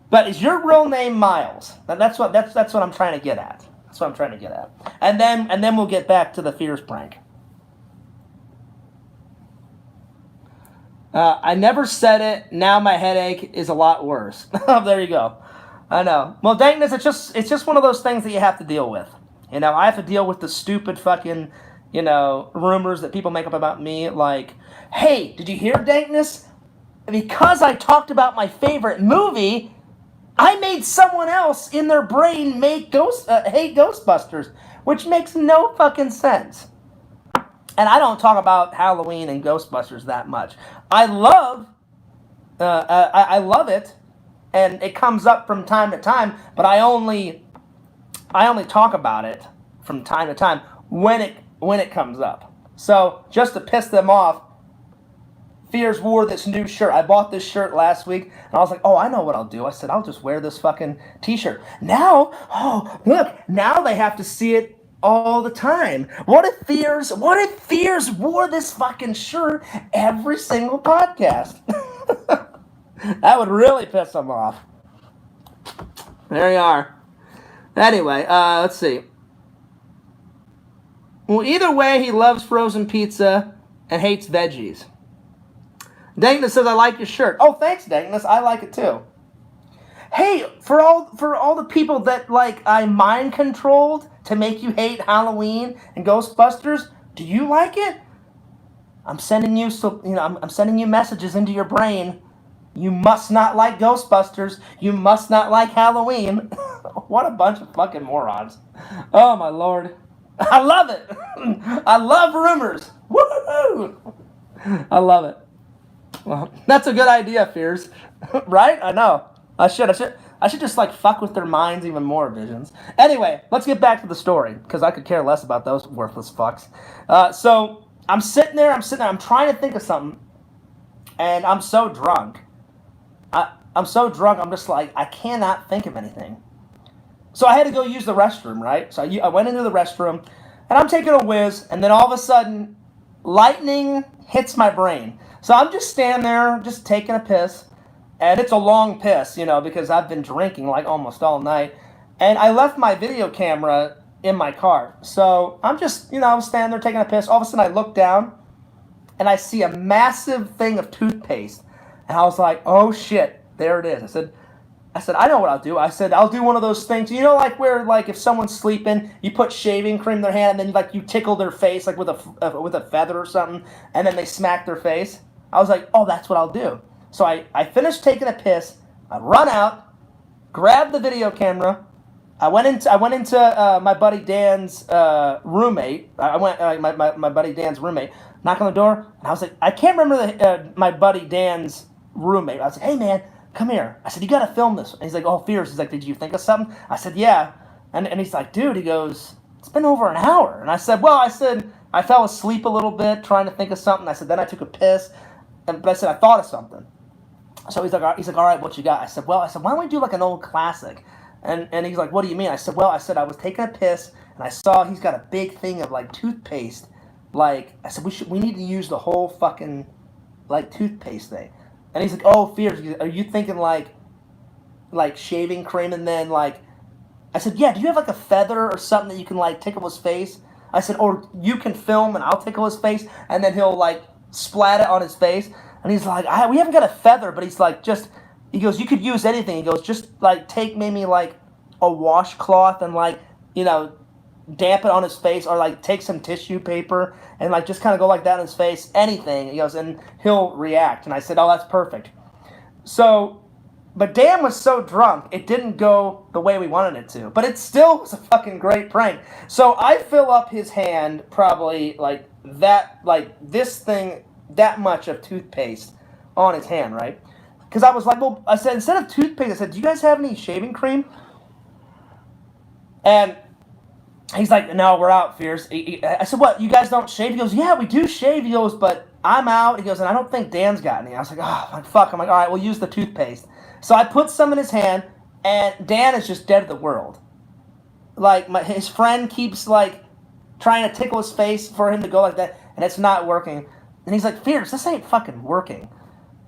But is your real name Miles? That's what I'm trying to get at. That's what I'm trying to get at. And then we'll get back to the Fears prank. I never said it. Now my headache is a lot worse. There you go. I know. Well, Dankness, it's just one of those things that you have to deal with. I have to deal with the stupid fucking, rumors that people make up about me. Like, "Hey, did you hear, Dankness? Because I talked about my favorite movie, I made someone else in their brain hate Ghostbusters," which makes no fucking sense. And I don't talk about Halloween and Ghostbusters that much. I love it, and it comes up from time to time. But I only talk about it from time to time when it comes up. So just to piss them off, Fears wore this new shirt. I bought this shirt last week, and I was like, "Oh, I know what I'll do." I said, "I'll just wear this fucking t-shirt." Now, look, now they have to see it all the time. What if Fears wore this fucking shirt every single podcast? That would really piss them off. There you are. Anyway, let's see. Well, either way, he loves frozen pizza and hates veggies. Dankness says, "I like your shirt." Oh, thanks, Dankness. I like it too. Hey, for all the people that I mind controlled to make you hate Halloween and Ghostbusters, do you like it? I'm sending you I'm sending you messages into your brain. You must not like Ghostbusters. You must not like Halloween. What a bunch of fucking morons. Oh my lord. I love it. I love rumors. Woohoo! I love it. Well, that's a good idea, Fears. Right? I know. I should just fuck with their minds even more, Visions. Anyway, let's get back to the story, because I could care less about those worthless fucks. So I'm sitting there, I'm trying to think of something, and I'm so drunk. I'm so drunk, I'm just like, I cannot think of anything. So I had to go use the restroom, right? So I went into the restroom, and I'm taking a whiz, and then all of a sudden, lightning hits my brain. So I'm just standing there, just taking a piss, and it's a long piss, because I've been drinking like almost all night, and I left my video camera in my car. So I'm just, I was standing there taking a piss. All of a sudden, I look down, and I see a massive thing of toothpaste, and I was like, "Oh shit, there it is." I said, I know what I'll do. I said, I'll do one of those things, like where, like, if someone's sleeping, you put shaving cream in their hand, and then, like, you tickle their face, like, with a feather or something, and then they smack their face. I was like, oh, that's what I'll do. So I finished taking a piss. I run out, grabbed the video camera. I went into my buddy Dan's roommate. My buddy Dan's roommate. Knock on the door, and I was like, I can't remember my buddy Dan's roommate. I was like, hey man, come here. I said, you got to film this. And he's like, oh, Fierce. He's like, did you think of something? I said, yeah. And he's like, dude, he goes, it's been over an hour. And I said, I fell asleep a little bit trying to think of something. I said, then I took a piss. But I said, I thought of something. So he's like, all right, what you got? I said, why don't we do like an old classic? And he's like, what do you mean? I said, I was taking a piss, and I saw he's got a big thing of like toothpaste. Like, I said, we need to use the whole fucking like toothpaste thing. And he's like, oh, Fierce, are you thinking like shaving cream and then like, I said, yeah, do you have like a feather or something that you can like tickle his face? I said, or you can film and I'll tickle his face and then he'll like splat it on his face. And he's like, we haven't got a feather, but he's like, he goes, you could use anything. He goes, just like take maybe like a washcloth and like, damp it on his face, or like take some tissue paper and like just kind of go like that on his face, anything. He goes, and he'll react. And I said, oh, that's perfect. So, but Dan was so drunk, it didn't go the way we wanted it to. But it still was a fucking great prank. So I fill up his hand probably like that, like this thing, that much of toothpaste on his hand, right? Because I was like, well, I said, instead of toothpaste, I said, do you guys have any shaving cream? And he's like, no, we're out, Fierce. I said, what, you guys don't shave? He goes, yeah, we do shave. He goes, but I'm out. He goes, and I don't think Dan's got any. I was like, oh, fuck. I'm like, all right, we'll use the toothpaste. So I put some in his hand, and Dan is just dead to the world. Like, his friend keeps, like, trying to tickle his face for him to go like that, and it's not working. And he's like, Fierce, this ain't fucking working.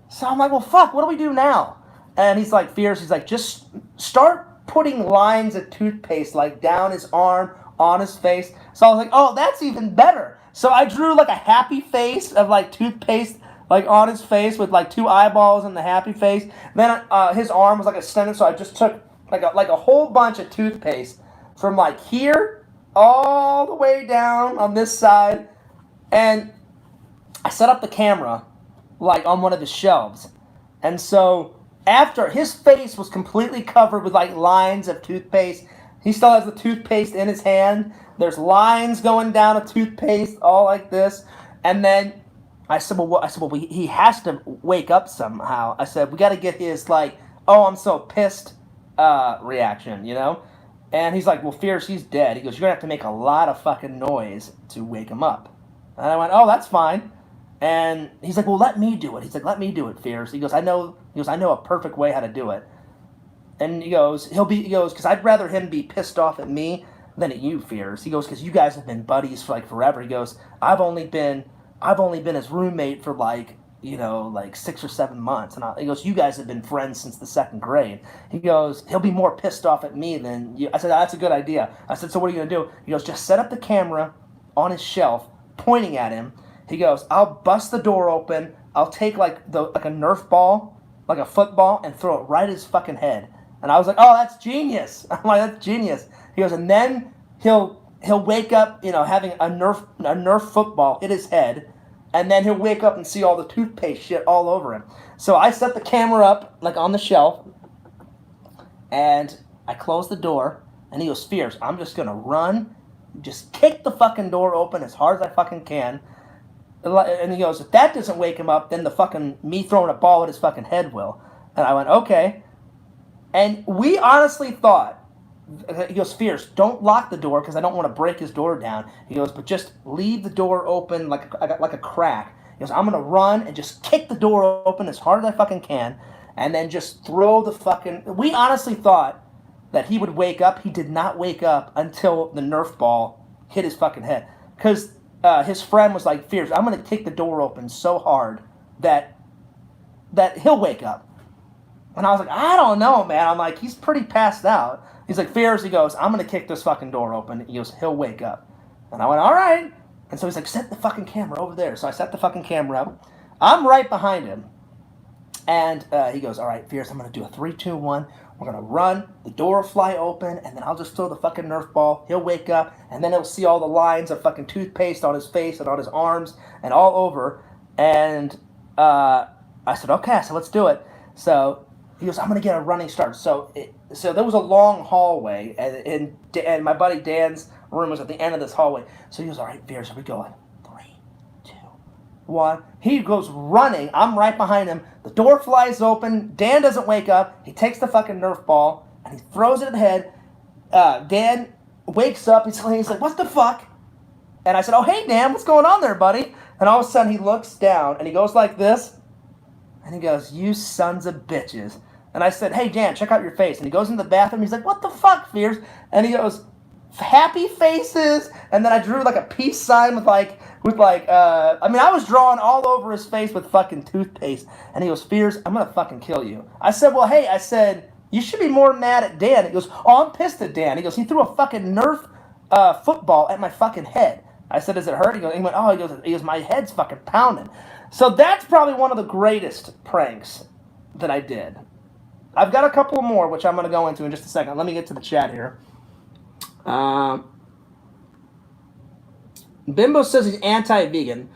So I'm like, well, fuck, what do we do now? And he's like, Fierce, he's like, just start putting lines of toothpaste, like, down his arm, on his face. So I was like, oh, that's even better. So I drew like a happy face of like toothpaste like on his face with like two eyeballs and the happy face. Then his arm was like extended, so I just took like a whole bunch of toothpaste from like here all the way down on this side, and I set up the camera like on one of the shelves. And so after his face was completely covered with like lines of toothpaste, he still has the toothpaste in his hand. There's lines going down of toothpaste, all like this. And then I said, well, he has to wake up somehow. I said, we got to get his like, oh, I'm so pissed reaction, And he's like, well, Fierce, he's dead. He goes, you're gonna have to make a lot of fucking noise to wake him up. And I went, oh, that's fine. And he's like, well, let me do it. He's like, let me do it, Fierce. He goes, I know a perfect way how to do it. And he goes, because I'd rather him be pissed off at me than at you, Fierce. He goes, because you guys have been buddies for like forever. He goes, I've only been his roommate for like 6 or 7 months. And he goes, you guys have been friends since the 2nd grade. He goes, he'll be more pissed off at me than you. I said, that's a good idea. I said, so what are you going to do? He goes, just set up the camera on his shelf, pointing at him. He goes, I'll bust the door open. I'll take like a Nerf ball, like a football, and throw it right at his fucking head. And I was like, oh, that's genius. I'm like, that's genius. He goes, and then he'll wake up, having a Nerf football hit his head, and then he'll wake up and see all the toothpaste shit all over him. So I set the camera up, like on the shelf, and I close the door, and he goes, Fierce, I'm just going to run, just kick the fucking door open as hard as I fucking can. And he goes, if that doesn't wake him up, then the fucking me throwing a ball at his fucking head will. And I went, okay. And we honestly thought he goes, Fierce, don't lock the door because I don't want to break his door down. He goes, but just leave the door open like a crack. He goes, I'm going to run and just kick the door open as hard as I fucking can and then just throw the fucking... We honestly thought that he would wake up. He did not wake up until the Nerf ball hit his fucking head. Because his friend was like, Fierce, I'm going to kick the door open so hard that he'll wake up. And I was like, I don't know, man. I'm like, he's pretty passed out. He's like, Fierce, he goes, I'm going to kick this fucking door open. He goes, he'll wake up. And I went, all right. And so he's like, set the fucking camera over there. So I set the fucking camera up. I'm right behind him. And he goes, all right, Fierce, I'm going to do a 3, 2, 1. We're going to run. The door will fly open. And then I'll just throw the fucking Nerf ball. He'll wake up. And then he'll see all the lines of fucking toothpaste on his face and on his arms and all over. And I said, okay, so let's do it. So he goes, I'm going to get a running start. So there was a long hallway. And my buddy Dan's room was at the end of this hallway. So he goes, all right, Fierce, are we going? 3, 2, 1. He goes running. I'm right behind him. The door flies open. Dan doesn't wake up. He takes the fucking Nerf ball and he throws it at the head. Dan wakes up. He's like, what the fuck? And I said, oh, hey, Dan, what's going on there, buddy? And all of a sudden he looks down and he goes like this. And he goes, you sons of bitches. And I said, hey, Dan, check out your face. And he goes into the bathroom. He's like, what the fuck, Fierce? And he goes, happy faces. And then I drew like a peace sign I was drawing all over his face with fucking toothpaste. And he goes, Fierce, I'm going to fucking kill you. I said, well, hey, you should be more mad at Dan. He goes, oh, I'm pissed at Dan. He goes, he threw a fucking Nerf football at my fucking head. I said, does it hurt? He goes, my head's fucking pounding. So that's probably one of the greatest pranks that I did. I've got a couple more, which I'm going to go into in just a second. Let me get to the chat here. Bimbo says he's anti-vegan.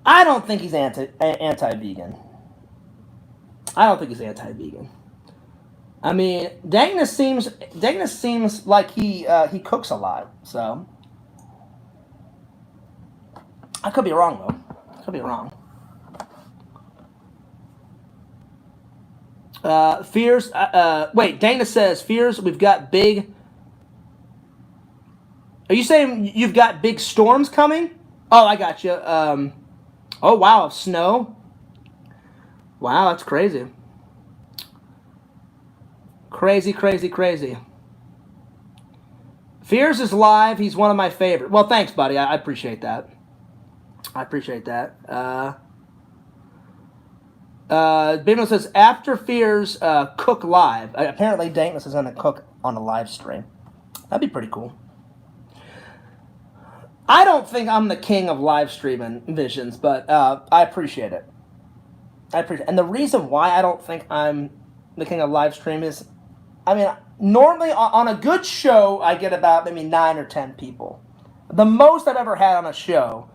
I don't think he's anti-vegan. I don't think he's anti-vegan. I mean, Dagnus seems like he cooks a lot. So I could be wrong though. Could be wrong. Fears. Wait, Dana says, Fears, we've got big... Are you saying you've got big storms coming? Oh, I got you. Oh, wow, snow. Wow, that's crazy. Crazy, crazy, crazy. Fears is live. He's one of my favorite. Well, thanks, buddy. I appreciate that. I appreciate that. Bimo says, after Fears cook live. Apparently, Dankness is going to cook on a live stream. That'd be pretty cool. I don't think I'm the king of live streaming visions, but I appreciate it. And the reason why I don't think I'm the king of live stream is, I mean, normally on a good show, I get about maybe 9 or 10 people. The most I've ever had on a show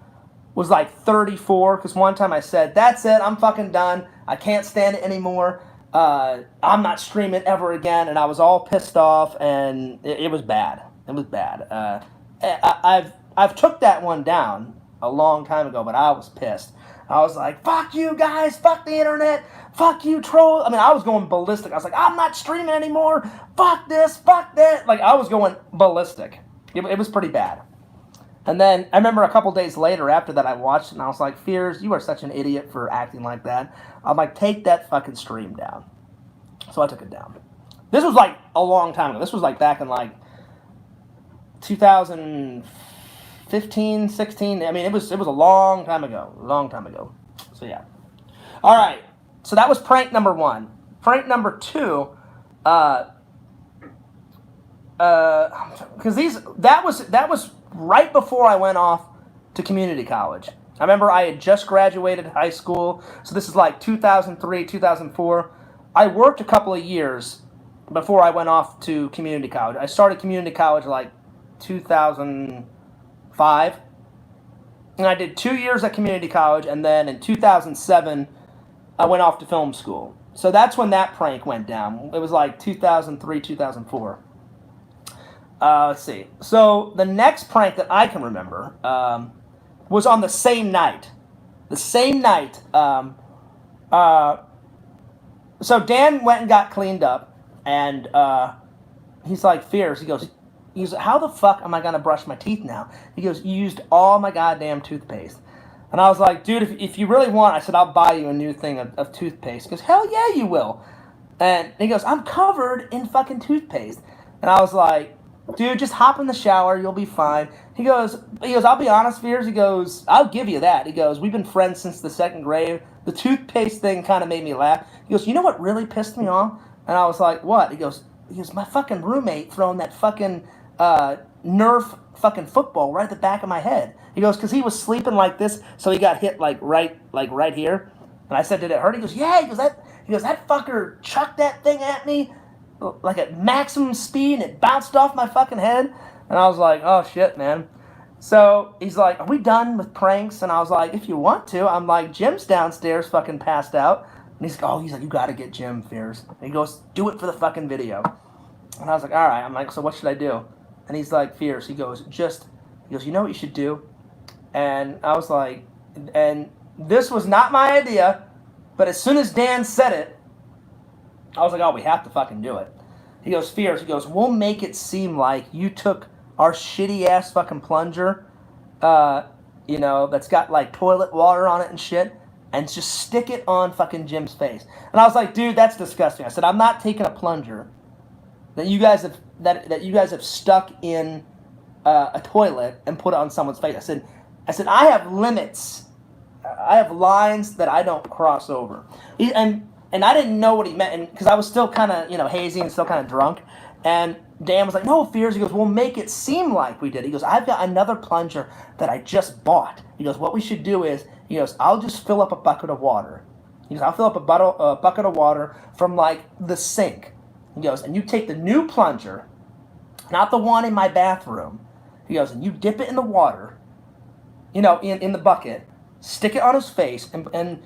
was like 34, because one time I said, that's it, I'm fucking done. I can't stand it anymore. I'm not streaming ever again, and I was all pissed off, and it was bad. It was bad. I've took that one down a long time ago, but I was pissed. I was like, fuck you guys, fuck the internet, fuck you troll. I mean, I was going ballistic. I was like, I'm not streaming anymore. Fuck this, fuck that. Like, I was going ballistic. It was pretty bad. And then I remember a couple days later after that I watched it, and I was like, Fears, you are such an idiot for acting like that. I'm like, take that fucking stream down. So I took it down. This was like a long time ago. This was like back in like 2015, 16. I mean, it was a long time ago. A long time ago. So yeah. All right. So that was prank number 1. Prank number 2, because that was right before I went off to community college. I remember I had just graduated high school, so this is like 2003, 2004. I worked a couple of years before I went off to community college. I started community college like 2005, and I did 2 years at community college, and then in 2007, I went off to film school. So that's when that prank went down. It was like 2003, 2004. Let's see. So the next prank that I can remember was on the same night. The same night. So Dan went and got cleaned up, and he's like, Fierce, he goes, how the fuck am I going to brush my teeth now? He goes, you used all my goddamn toothpaste. And I was like, dude, if you really want, I said, I'll buy you a new thing of toothpaste. He goes, hell yeah, you will. And he goes, I'm covered in fucking toothpaste. And I was like, dude, just hop in the shower, you'll be fine. He goes, I'll be honest, Fears. He goes, I'll give you that. He goes, we've been friends since the second grade. The toothpaste thing kind of made me laugh. He goes, you know what really pissed me off? And I was like, what? He goes, my fucking roommate throwing that fucking Nerf fucking football right at the back of my head. He goes, because he was sleeping like this, so he got hit like right here. And I said, did it hurt? He goes, yeah. He goes, that fucker chucked that thing at me like at maximum speed, and it bounced off my fucking head. And I was like, oh shit, man. So he's like, are we done with pranks? And I was like, if you want to. I'm like, Jim's downstairs fucking passed out. And he's like, you gotta get Jim, Fears. And he goes, do it for the fucking video. And I was like, all right. I'm like, so what should I do? And he's like, Fierce. He goes, you know what you should do? And I was like, and this was not my idea, but as soon as Dan said it, I was like, oh, we have to fucking do it. He goes, Fierce. He goes, we'll make it seem like you took our shitty ass fucking plunger, that's got like toilet water on it and shit, and just stick it on fucking Jim's face. And I was like, dude, that's disgusting. I said, I'm not taking a plunger that you guys have stuck in a toilet and put it on someone's face. I said, I have limits. I have lines that I don't cross over. And I didn't know what he meant, because I was still kind of, hazy and still kind of drunk. And Dan was like, no, Fears. He goes, we'll make it seem like we did. He goes, I've got another plunger that I just bought. He goes, what we should do is, I'll just fill up a bucket of water. He goes, I'll fill up a bucket of water from like the sink. He goes, and you take the new plunger, not the one in my bathroom. He goes, and you dip it in the water, in the bucket, stick it on his face, and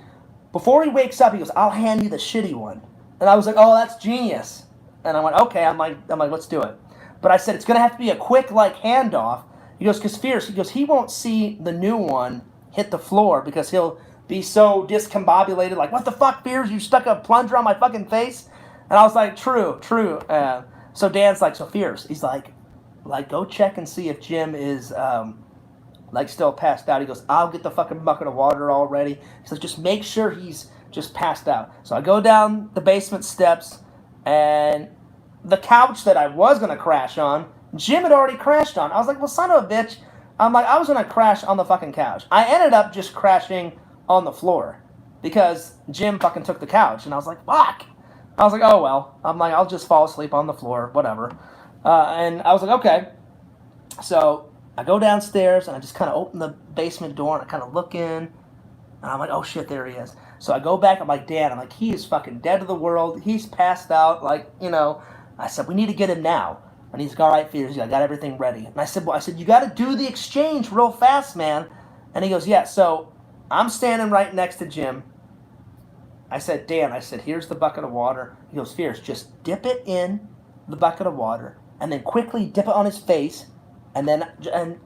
before he wakes up, he goes, I'll hand you the shitty one. And I was like, oh, that's genius. And I went, okay. I'm like, let's do it. But I said, it's going to have to be a quick, handoff. He goes, because Fierce, he goes, he won't see the new one hit the floor because he'll be so discombobulated, like, what the fuck, Fierce? You stuck a plunger on my fucking face? And I was like, true. So Dan's like, so Fierce, he's like, go check and see if Jim is, still passed out. He goes, I'll get the fucking bucket of water all ready. He says, just make sure he's just passed out. So I go down the basement steps, and the couch that I was going to crash on, Jim had already crashed on. I was like, well, son of a bitch. I'm like, I was going to crash on the fucking couch. I ended up just crashing on the floor because Jim fucking took the couch. And I was like, fuck. I was like, oh, well. I'm like, I'll just fall asleep on the floor, whatever. And I was like, okay. So I go downstairs, and I just kind of open the basement door, and I kind of look in, and I'm like, oh, shit, there he is. So I go back, I'm like, Dan, I'm like, he is fucking dead to the world. He's passed out, I said, we need to get him now. And he's like, all right, Fears, I got everything ready. And I said, you got to do the exchange real fast, man. And he goes, yeah. So I'm standing right next to Jim. I said, Dan, here's the bucket of water. He goes, Fears, just dip it in the bucket of water, and then quickly dip it on his face. And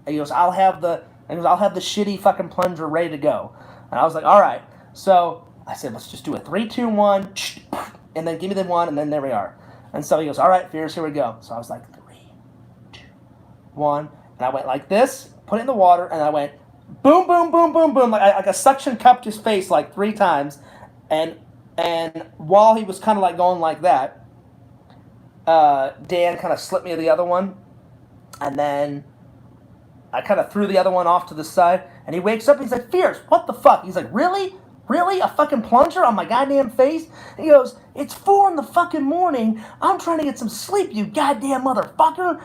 he goes, I'll have the shitty fucking plunger ready to go. And I was like, all right. So I said, let's just do a 3, 2, 1, and then give me the one, and then there we are. And so he goes, all right, Fierce, here we go. So I was like, 3, 2, 1, and I went like this, put it in the water, and I went boom, boom, boom, boom, boom, like a suction cupped his face like 3 times, and while he was kind of like going like that, Dan kind of slipped me the other one, and then I kind of threw the other one off to the side, and he wakes up, and he's like, Fierce, what the fuck? He's like, really? Really? A fucking plunger on my goddamn face? And he goes, it's 4 in the fucking morning. I'm trying to get some sleep, you goddamn motherfucker.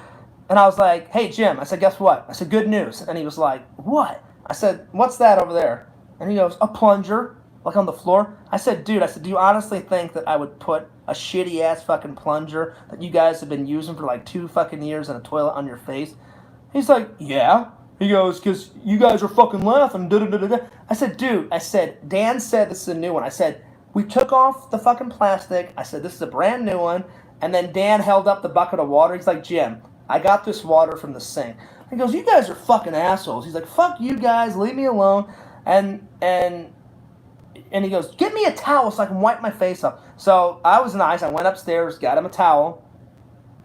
And I was like, hey, Jim. I said, guess what? I said, good news. And he was like, what? I said, what's that over there? And he goes, a plunger, like on the floor. I said, dude, do you honestly think that I would put a shitty-ass fucking plunger that you guys have been using for like 2 fucking years in a toilet on your face? He's like, yeah. He goes, because you guys are fucking laughing. Da-da-da-da-da. I said, dude, Dan said this is a new one. I said, we took off the fucking plastic. I said, this is a brand new one. And then Dan held up the bucket of water. He's like, Jim, I got this water from the sink. He goes, you guys are fucking assholes. He's like, fuck you guys. Leave me alone. And he goes, get me a towel so I can wipe my face off. So I was nice. I went upstairs, got him a towel.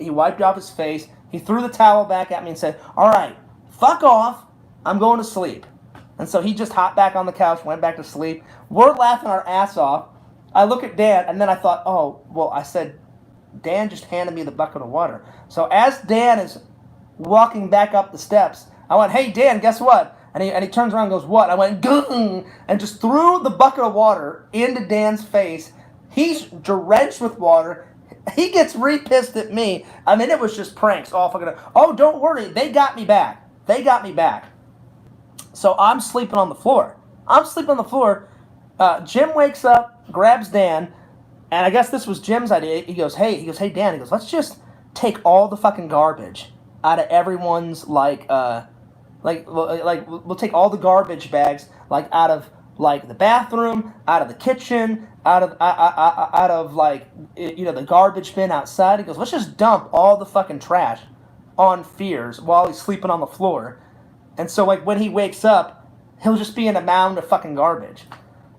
He wiped off his face. He threw the towel back at me and said, "All right, fuck off. I'm going to sleep." And so he just hopped back on the couch, went back to sleep. We're laughing our ass off. I look at Dan, and then I thought, oh, well, I said, Dan just handed me the bucket of water. So as Dan is walking back up the steps, I went, "Hey, Dan, guess what?" And he turns around and goes, "What?" I went, "Gung," and just threw the bucket of water into Dan's face. He's drenched with water. He gets re-pissed at me. I mean, it was just pranks all fucking. Oh, don't worry. They got me back. They got me back. So I'm sleeping on the floor. Jim wakes up, grabs Dan, and I guess this was Jim's idea. He goes, hey, Dan. He goes, let's just take all the fucking garbage out of everyone's we'll take all the garbage bags out of the bathroom, out of the kitchen, out of the garbage bin outside. He goes, let's just dump all the fucking trash on Fears while he's sleeping on the floor. And so when he wakes up, he'll just be in a mound of fucking garbage.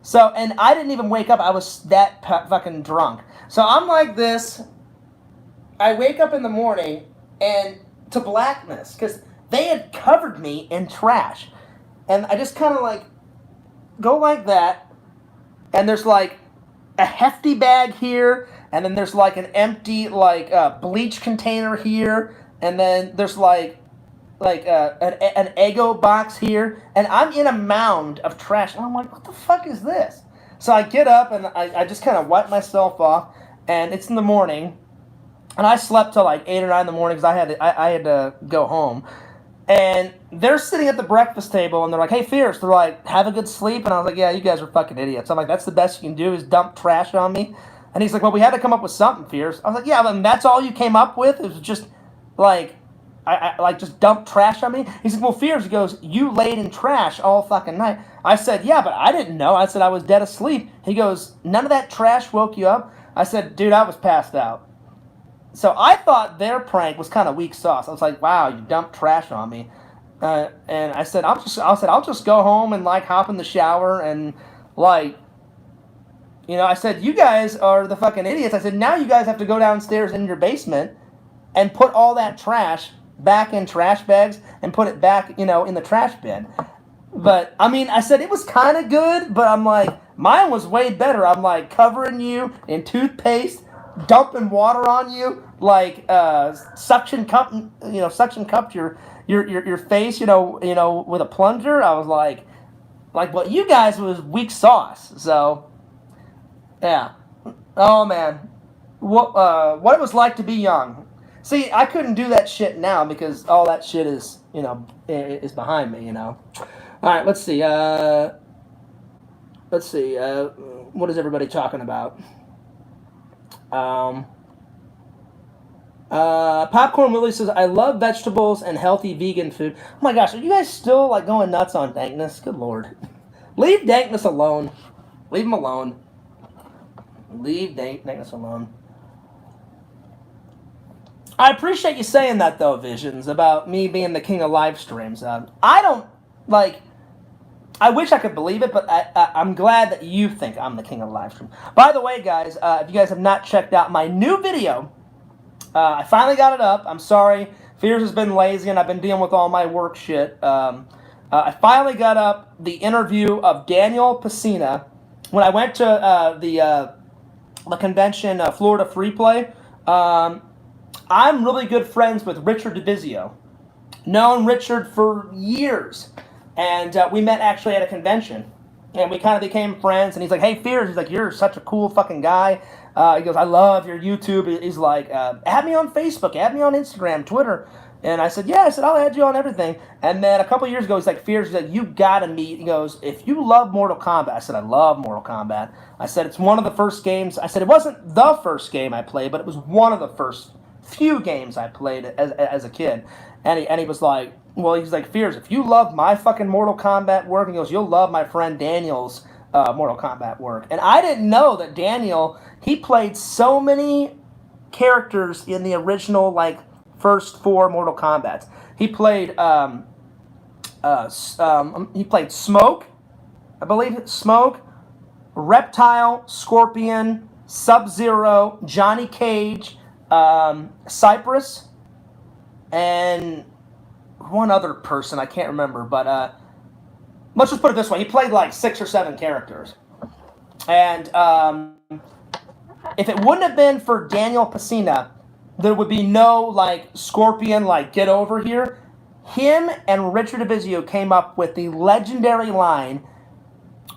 So, and I didn't even wake up. I was that fucking drunk. So I'm like this. I wake up in the morning and to blackness because they had covered me in trash. And I just kind of go like that. And there's a hefty bag here. And then there's an empty bleach container here. And then there's an Eggo box here, and I'm in a mound of trash, and I'm like, what the fuck is this? So I get up, and I just kind of wipe myself off, and it's in the morning, and I slept till 8 or 9 in the morning because I had to go home, and they're sitting at the breakfast table, and they're like, hey, Fierce, they're like, have a good sleep, and I was like, yeah, you guys are fucking idiots. I'm like, that's the best you can do is dump trash on me, and he's like, well, we had to come up with something, Fierce. I was like, yeah, but that's all you came up with? It was just, I just dumped trash on me? He's like, well, Fears, he goes, you laid in trash all fucking night. I said, yeah, but I didn't know. I said I was dead asleep. He goes, none of that trash woke you up? I said, dude, I was passed out. So I thought their prank was kind of weak sauce. I was like, wow, you dumped trash on me. And I said, I'll just go home and hop in the shower and I said, you guys are the fucking idiots. I said, now you guys have to go downstairs in your basement and put all that trash back in trash bags and put it back, in the trash bin. But, I mean, I said it was kind of good, but I'm like, mine was way better. I'm covering you in toothpaste, dumping water on you, suction cupped your face, with a plunger. I was like what you guys was weak sauce. So, yeah. Oh, man. What it was like to be young. See, I couldn't do that shit now because all that shit is, is behind me, All right, let's see. What is everybody talking about? Popcorn Willie says, I love vegetables and healthy vegan food. Oh my gosh, are you guys still going nuts on dankness? Good Lord. Leave dankness alone. Leave him alone. Leave dankness alone. I appreciate you saying that, though, Visions, about me being the king of live streams. I don't, I wish I could believe it, but I'm glad that you think I'm the king of live stream. By the way, guys, if you guys have not checked out my new video, I finally got it up. I'm sorry. Fears has been lazy, and I've been dealing with all my work shit. I finally got up the interview of Daniel Pacina when I went to the convention, Florida Free Play. I'm really good friends with Richard DeVizio. Known Richard for years. And we met actually at a convention. And we kind of became friends. And he's like, hey, Fears. He's like, you're such a cool fucking guy. He goes, I love your YouTube. He's like, add me on Facebook. Add me on Instagram, Twitter. And I said, yeah. I said, I'll add you on everything. And then a couple years ago, he's like, Fears. He's like, you got to meet. He goes, if you love Mortal Kombat. I said, I love Mortal Kombat. I said, it's one of the first games. I said, it wasn't the first game I played, but it was one of the first few games I played as a kid. And he was like, well, he's like, Fears, if you love my fucking Mortal Kombat work, he goes, you'll love my friend Daniel's Mortal Kombat work. And I didn't know that Daniel, he played so many characters in the original, first 4 Mortal Kombats. He played, he played Smoke, I believe, Smoke, Reptile, Scorpion, Sub-Zero, Johnny Cage, Cypress, and one other person, I can't remember, but let's just put it this way. He played like 6 or 7 characters. And if it wouldn't have been for Daniel Pesina, there would be no, like, Scorpion, like, get over here. Him and Richard DeVizio came up with the legendary line,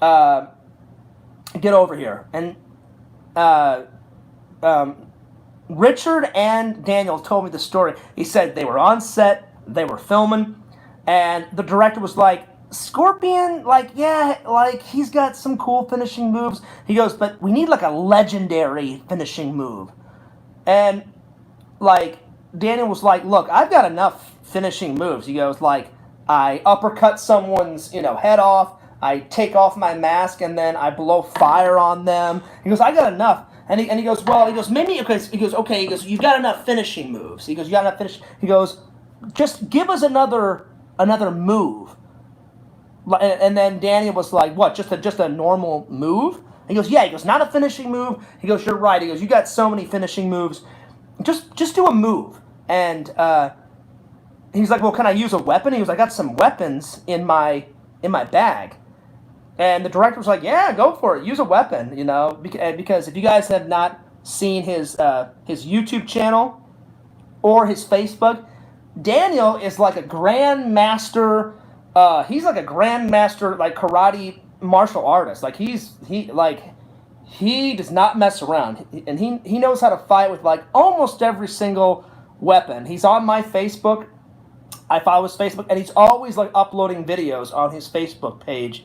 get over here. And Richard and Daniel told me the story. He said they were on set, they were filming, and the director was like, Scorpion, like, yeah, like, he's got some cool finishing moves. He goes, but we need, like, a legendary finishing move. And, like, Daniel was like, look, I've got enough finishing moves. He goes, like, I uppercut someone's, head off, I take off my mask, and then I blow fire on them. He goes, I got enough. And he goes, well, maybe, okay, you've got enough finishing moves. He goes, you got enough finish. He goes, just give us another move. And then Daniel was like, what, just a normal move? He goes, yeah. He goes, not a finishing move. He goes, you're right. He goes, you got so many finishing moves. Just do a move. And he's like, well, can I use a weapon? He goes, I got some weapons in my bag. And the director was like, yeah, go for it. Use a weapon, because if you guys have not seen his YouTube channel or his Facebook, Daniel is like a grandmaster. He's like a grandmaster, like, karate martial artist. Like, he does not mess around, and he knows how to fight with, like, almost every single weapon. He's on my Facebook. I follow his Facebook, and he's always, like, uploading videos on his Facebook page.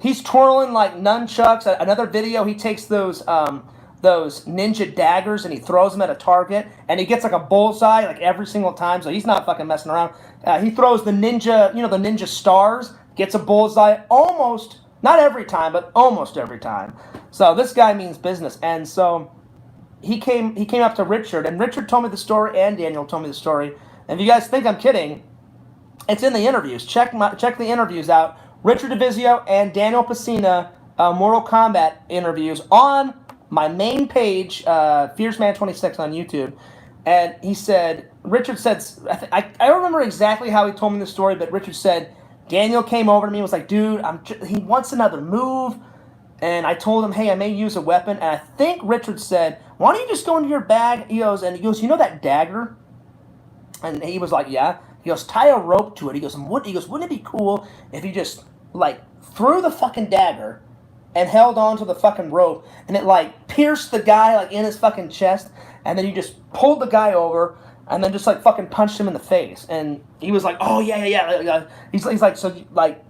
He's twirling, like, nunchucks. Another video, he takes those ninja daggers and he throws them at a target, and he gets, like, a bullseye, like, every single time, so he's not fucking messing around. He throws the ninja, the ninja stars, gets a bullseye almost, not every time, but almost every time. So this guy means business. And so he came up to Richard, and Richard told me the story, and Daniel told me the story. And if you guys think I'm kidding, it's in the interviews. Check the interviews out. Richard DeVizio and Daniel Pesina Mortal Kombat interviews on my main page, FierceMan26 on YouTube. And Richard said, I don't remember exactly how he told me the story, but Richard said, Daniel came over to me and was like, dude, he wants another move. And I told him, hey, I may use a weapon. And I think Richard said, why don't you just go into your bag? He goes, you know that dagger? And he was like, yeah. He goes, tie a rope to it. He goes, wouldn't it be cool if you just, like, threw the fucking dagger and held on to the fucking rope, and it, like, pierced the guy, like, in his fucking chest, and then you just pulled the guy over, and then just, like, fucking punched him in the face. And he was like, oh, yeah. He's like, so, like,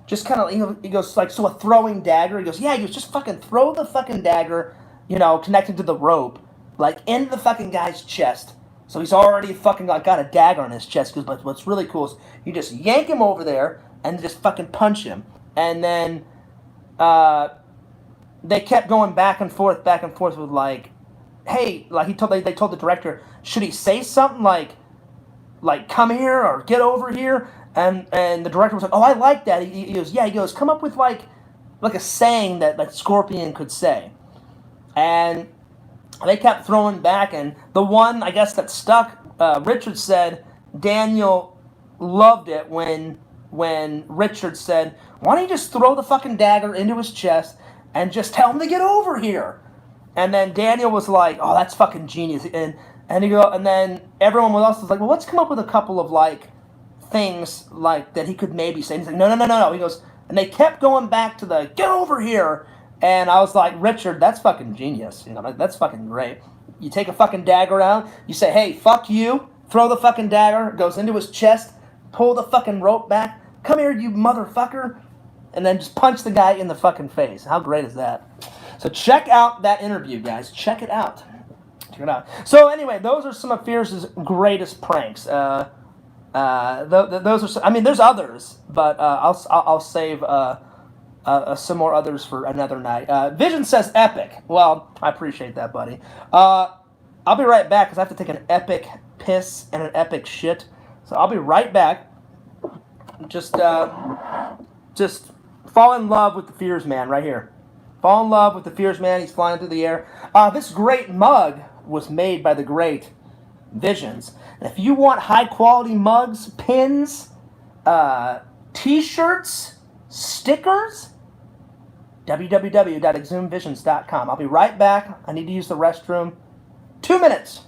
just kind of, he goes, like, so a throwing dagger? He goes, yeah. He goes, just fucking throw the fucking dagger, connected to the rope, like, into the fucking guy's chest. So he's already fucking, like, got a dagger on his chest. Because, but what's really cool is you just yank him over there and just fucking punch him. And then they kept going back and forth with, like, hey, like, they told the director, should he say something like come here or get over here? And the director was like, oh, I like that. He goes, yeah. He goes, come up with like a saying that Scorpion could say. And they kept throwing back, and the one, I guess, that stuck, Richard said Daniel loved it when Richard said, why don't you just throw the fucking dagger into his chest and just tell him to get over here? And then Daniel was like, oh, that's fucking genius. And then everyone else was like, well, let's come up with a couple of, like, things, like, that he could maybe say. And he's like, no. He goes, and they kept going back to the, get over here. And I was like, Richard, that's fucking genius. That's fucking great. You take a fucking dagger out, you say, hey, fuck you, throw the fucking dagger, goes into his chest, pull the fucking rope back, come here, you motherfucker, and then just punch the guy in the fucking face. How great is that? So check out that interview, guys. Check it out. So anyway, those are some of Fierce's greatest pranks. Those are, I mean, there's others, but I'll save some more others for another night. Vision says epic. Well, I appreciate that, buddy. I'll be right back because I have to take an epic piss and an epic shit. So I'll be right back. Just fall in love with the Fears Man right here. Fall in love with the Fears Man. He's flying through the air. This great mug was made by the great Visions. And if you want high quality mugs, pins, t-shirts, stickers, www.exhumvisions.com. I'll be right back. I need to use the restroom. 2 minutes.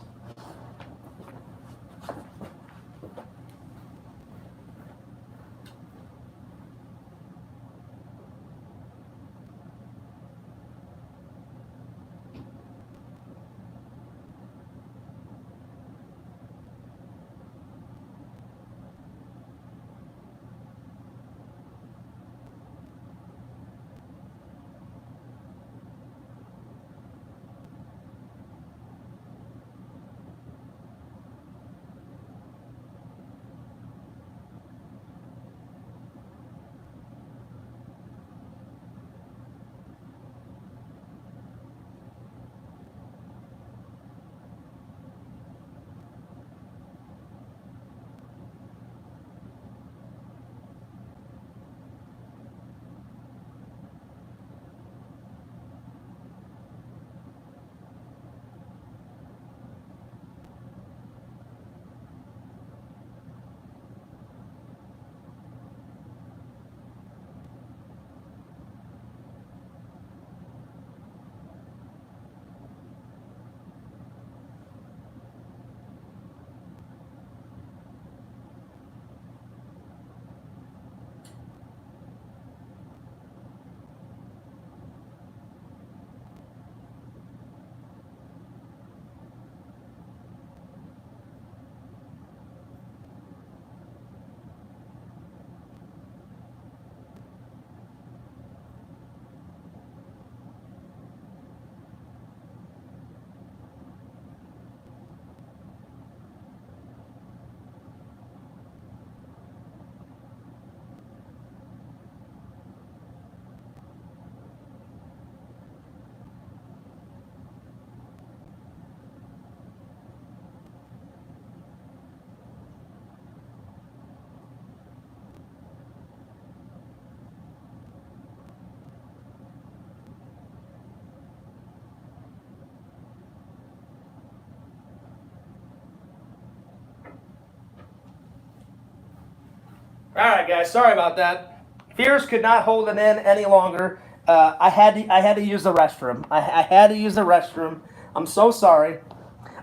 All right, guys. Sorry about that. Fears could not hold it in any longer. I had to use the restroom. I had to use the restroom. I'm so sorry.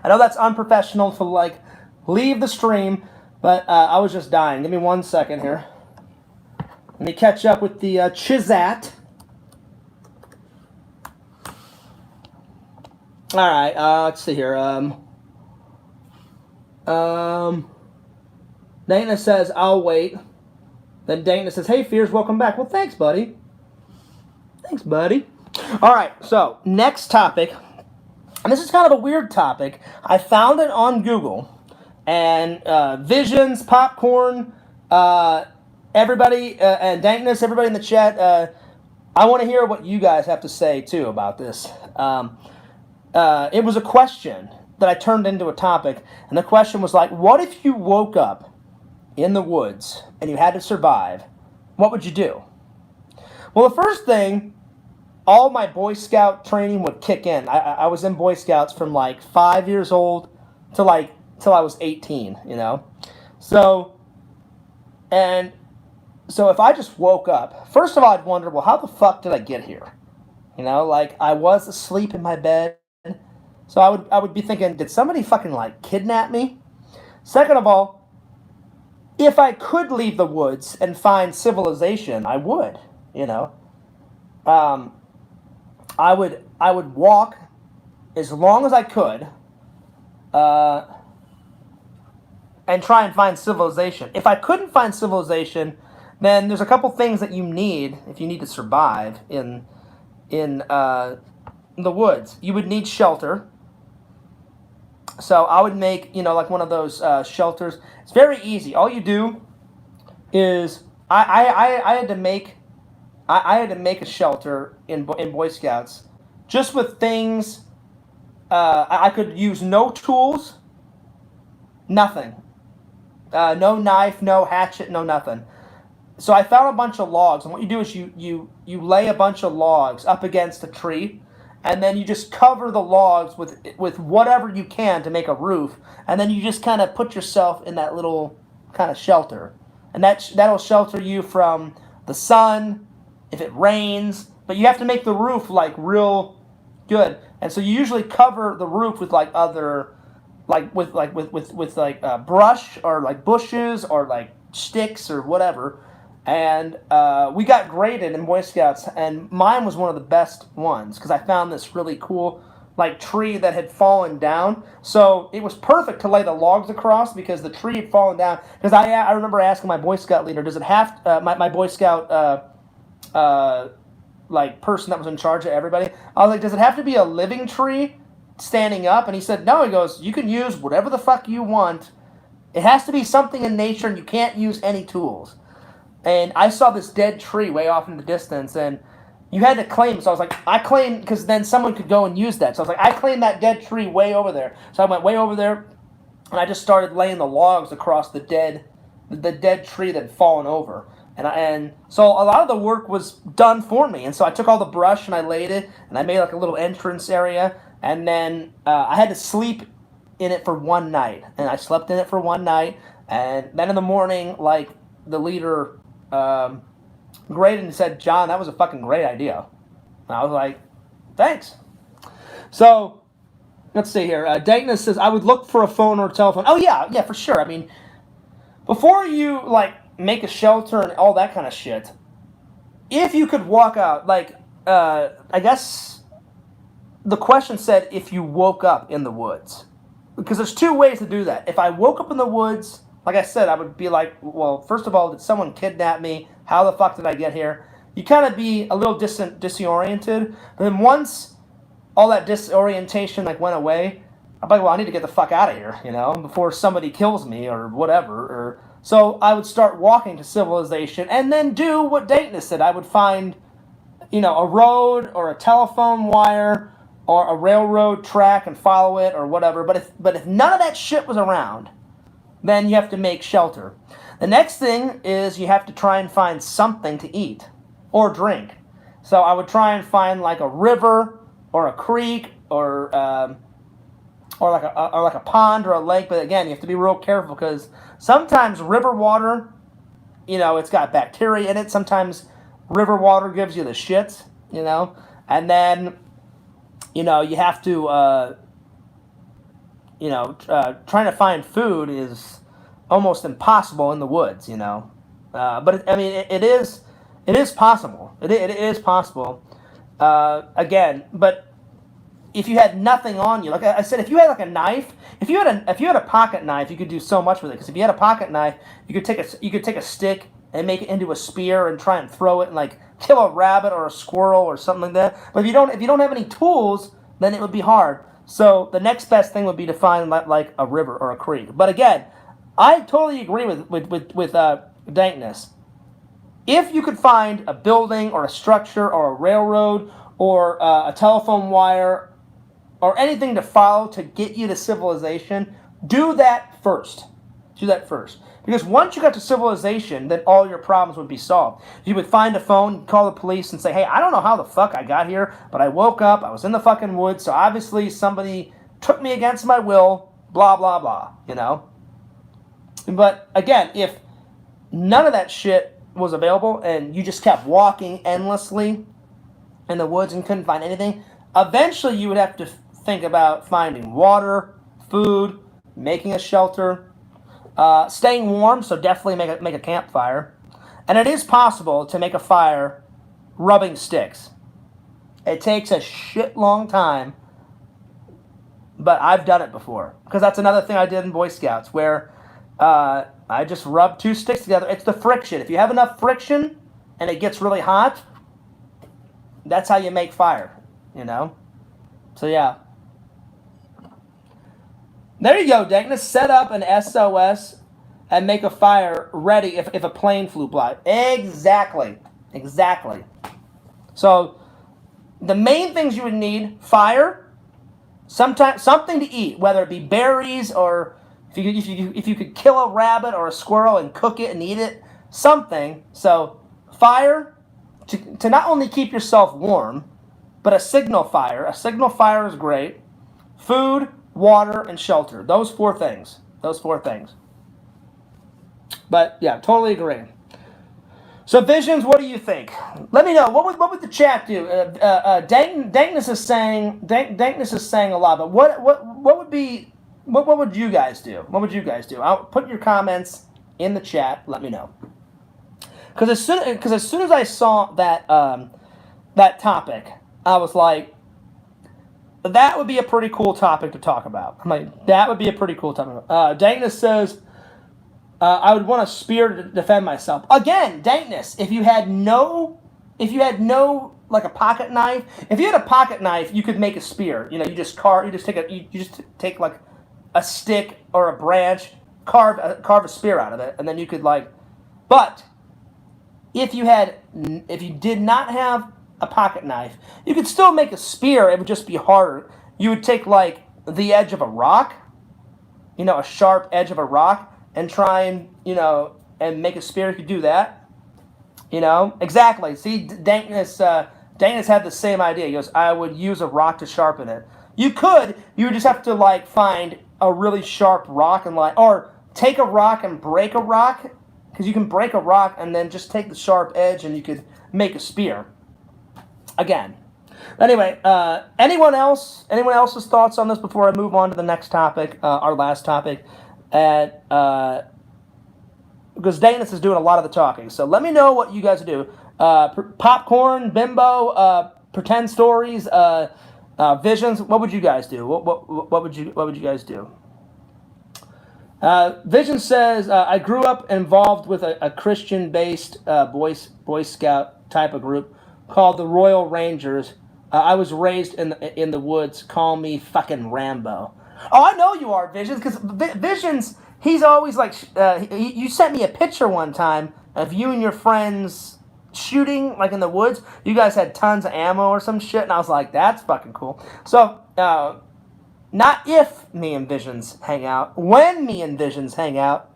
I know that's unprofessional to leave the stream, but I was just dying. Give me 1 second here. Let me catch up with the Chizat. All right. Let's see here. Dana says I'll wait. Then Dana says, "Hey, Fears, welcome back." Well, thanks, buddy. Thanks, buddy. All right. So next topic, and this is kind of a weird topic. I found it on Google, and Visions, Popcorn, everybody, and Dankness, everybody in the chat. I want to hear what you guys have to say too about this. It was a question that I turned into a topic, and the question was like, what if you woke up in the woods and you had to survive? What would you do? Well, the first thing, all my Boy Scout training would kick in. I was in Boy Scouts from 5 years old till I was 18, So if I just woke up, first of all, I'd wonder, well, how the fuck did I get here? I was asleep in my bed. So I would be thinking, did somebody fucking kidnap me? Second of all, if I could leave the woods and find civilization, I would, I would walk as long as I could, and try and find civilization. If I couldn't find civilization, then there's a couple things that you need if you need to survive in the woods. You would need shelter. So I would make, one of those shelters. It's very easy. All you do is I had to make a shelter in Boy Scouts just with things. I could use no tools, nothing, no knife, no hatchet, no nothing. So I found a bunch of logs, and what you do is you lay a bunch of logs up against a tree, and then you just cover the logs with whatever you can to make a roof, and then you just kind of put yourself in that little kind of shelter, and that'll shelter you from the sun if it rains. But you have to make the roof like real good, and so you usually cover the roof with like other with brush or like bushes or like sticks or whatever. And we got graded in Boy Scouts, and mine was one of the best ones because I found this really cool like tree that had fallen down. So it was perfect to lay the logs across because the tree had fallen down. Because I remember asking my Boy Scout leader, does it have my Boy Scout like person that was in charge of everybody? I was like, does it have to be a living tree standing up? And he said, no. He goes, you can use whatever the fuck you want. It has to be something in nature, and you can't use any tools. And I saw this dead tree way off in the distance, and you had to claim it. So I was like, I claim, because then someone could go and use that. So I was like, I claim that dead tree way over there. So I went way over there, and I just started laying the logs across the dead tree that had fallen over. And so a lot of the work was done for me. And so I took all the brush and I laid it, and I made like a little entrance area. And then I had to sleep in it for one night. And I slept in it for one night. And then in the morning, like, the leader graded and said, John, that was a fucking great idea. And I was like, thanks. So, let's see here. Dayton says, I would look for a phone or a telephone. Oh, yeah, for sure. I mean, before you, like, make a shelter and all that kind of shit, if you could walk out, like, I guess the question said if you woke up in the woods. Because there's two ways to do that. If I woke up in the woods, like I said, I would be like, well, first of all, did someone kidnap me? How the fuck did I get here? You kind of be a little disoriented. But then once all that disorientation like went away, I'm like, well, I need to get the fuck out of here, before somebody kills me or whatever. So I would start walking to civilization and then do what Dayton said. I would find, a road or a telephone wire or a railroad track and follow it or whatever. But if none of that shit was around, then you have to make shelter. The next thing is you have to try and find something to eat or drink. So I would try and find like a river or a creek or like a pond or a lake. But again, you have to be real careful because sometimes river water, it's got bacteria in it. Sometimes river water gives you the shits, and then, you have to, trying to find food is almost impossible in the woods, But it is possible. It is possible. Again, but if you had nothing on you, like I said, if you had like a knife, if you had a pocket knife, you could do so much with it. Because if you had a pocket knife, you could take a stick and make it into a spear and try and throw it and like kill a rabbit or a squirrel or something like that. But if you don't have any tools, then it would be hard. So the next best thing would be to find like a river or a creek. But again, I totally agree with Dankness. If you could find a building or a structure or a railroad or a telephone wire or anything to follow to get you to civilization, do that first. Do that first. Because once you got to civilization, then all your problems would be solved. You would find a phone, call the police, and say, hey, I don't know how the fuck I got here, but I woke up, I was in the fucking woods, so obviously somebody took me against my will, blah, blah, blah, But again, if none of that shit was available and you just kept walking endlessly in the woods and couldn't find anything, eventually you would have to think about finding water, food, making a shelter, staying warm, so definitely make a campfire. And it is possible to make a fire rubbing sticks. It takes a shit long time, but I've done it before. Because that's another thing I did in Boy Scouts, where I just rubbed two sticks together. It's the friction. If you have enough friction and it gets really hot, that's how you make fire, So yeah. There you go, Dankness. Set up an SOS and make a fire ready if a plane flew by. Exactly. So the main things you would need: fire, sometimes something to eat, whether it be berries or if you could kill a rabbit or a squirrel and cook it and eat it, something. So fire to not only keep yourself warm, but a signal fire is great. Food, water, and shelter. Those four things. But yeah, totally agree. So Visions, what do you think? Let me know. What would the chat do? Dankness is saying a lot, but what would be what would you guys do? What would you guys do? I'll put your comments in the chat. Let me know. Because as soon as I saw that topic, I was like, that would be a pretty cool topic to talk about. I'm like, that would be a pretty cool topic. Dankness says, I would want a spear to defend myself. Again, Dankness, if you had no like a pocket knife, if you had a pocket knife, you could make a spear. You just take like a stick or a branch, carve a spear out of it, and then you could like. But if you did not have a pocket knife, you could still make a spear. It would just be harder. You would take like the edge of a rock, a sharp edge of a rock, and try and make a spear. You could do that. Exactly. See, Dankness had the same idea. He goes, I would use a rock to sharpen it. You would just have to like find a really sharp rock or take a rock and break a rock, because you can break a rock and then just take the sharp edge and you could make a spear. Again. Anyway, anyone else's thoughts on this before I move on to the next topic, our last topic? Because Danis is doing a lot of the talking. So let me know what you guys do. Popcorn, Bimbo, pretend stories, Visions. What would you guys do? What would you guys do? Vision says, I grew up involved with a Christian-based Boy Scout type of group called the Royal Rangers. I was raised in the woods. Call me fucking Rambo. Oh, I know you are, Visions, because Visions, he's always like, you sent me a picture one time of you and your friends shooting, like in the woods. You guys had tons of ammo or some shit, and I was like, that's fucking cool. So, not if me and Visions hang out, when me and Visions hang out,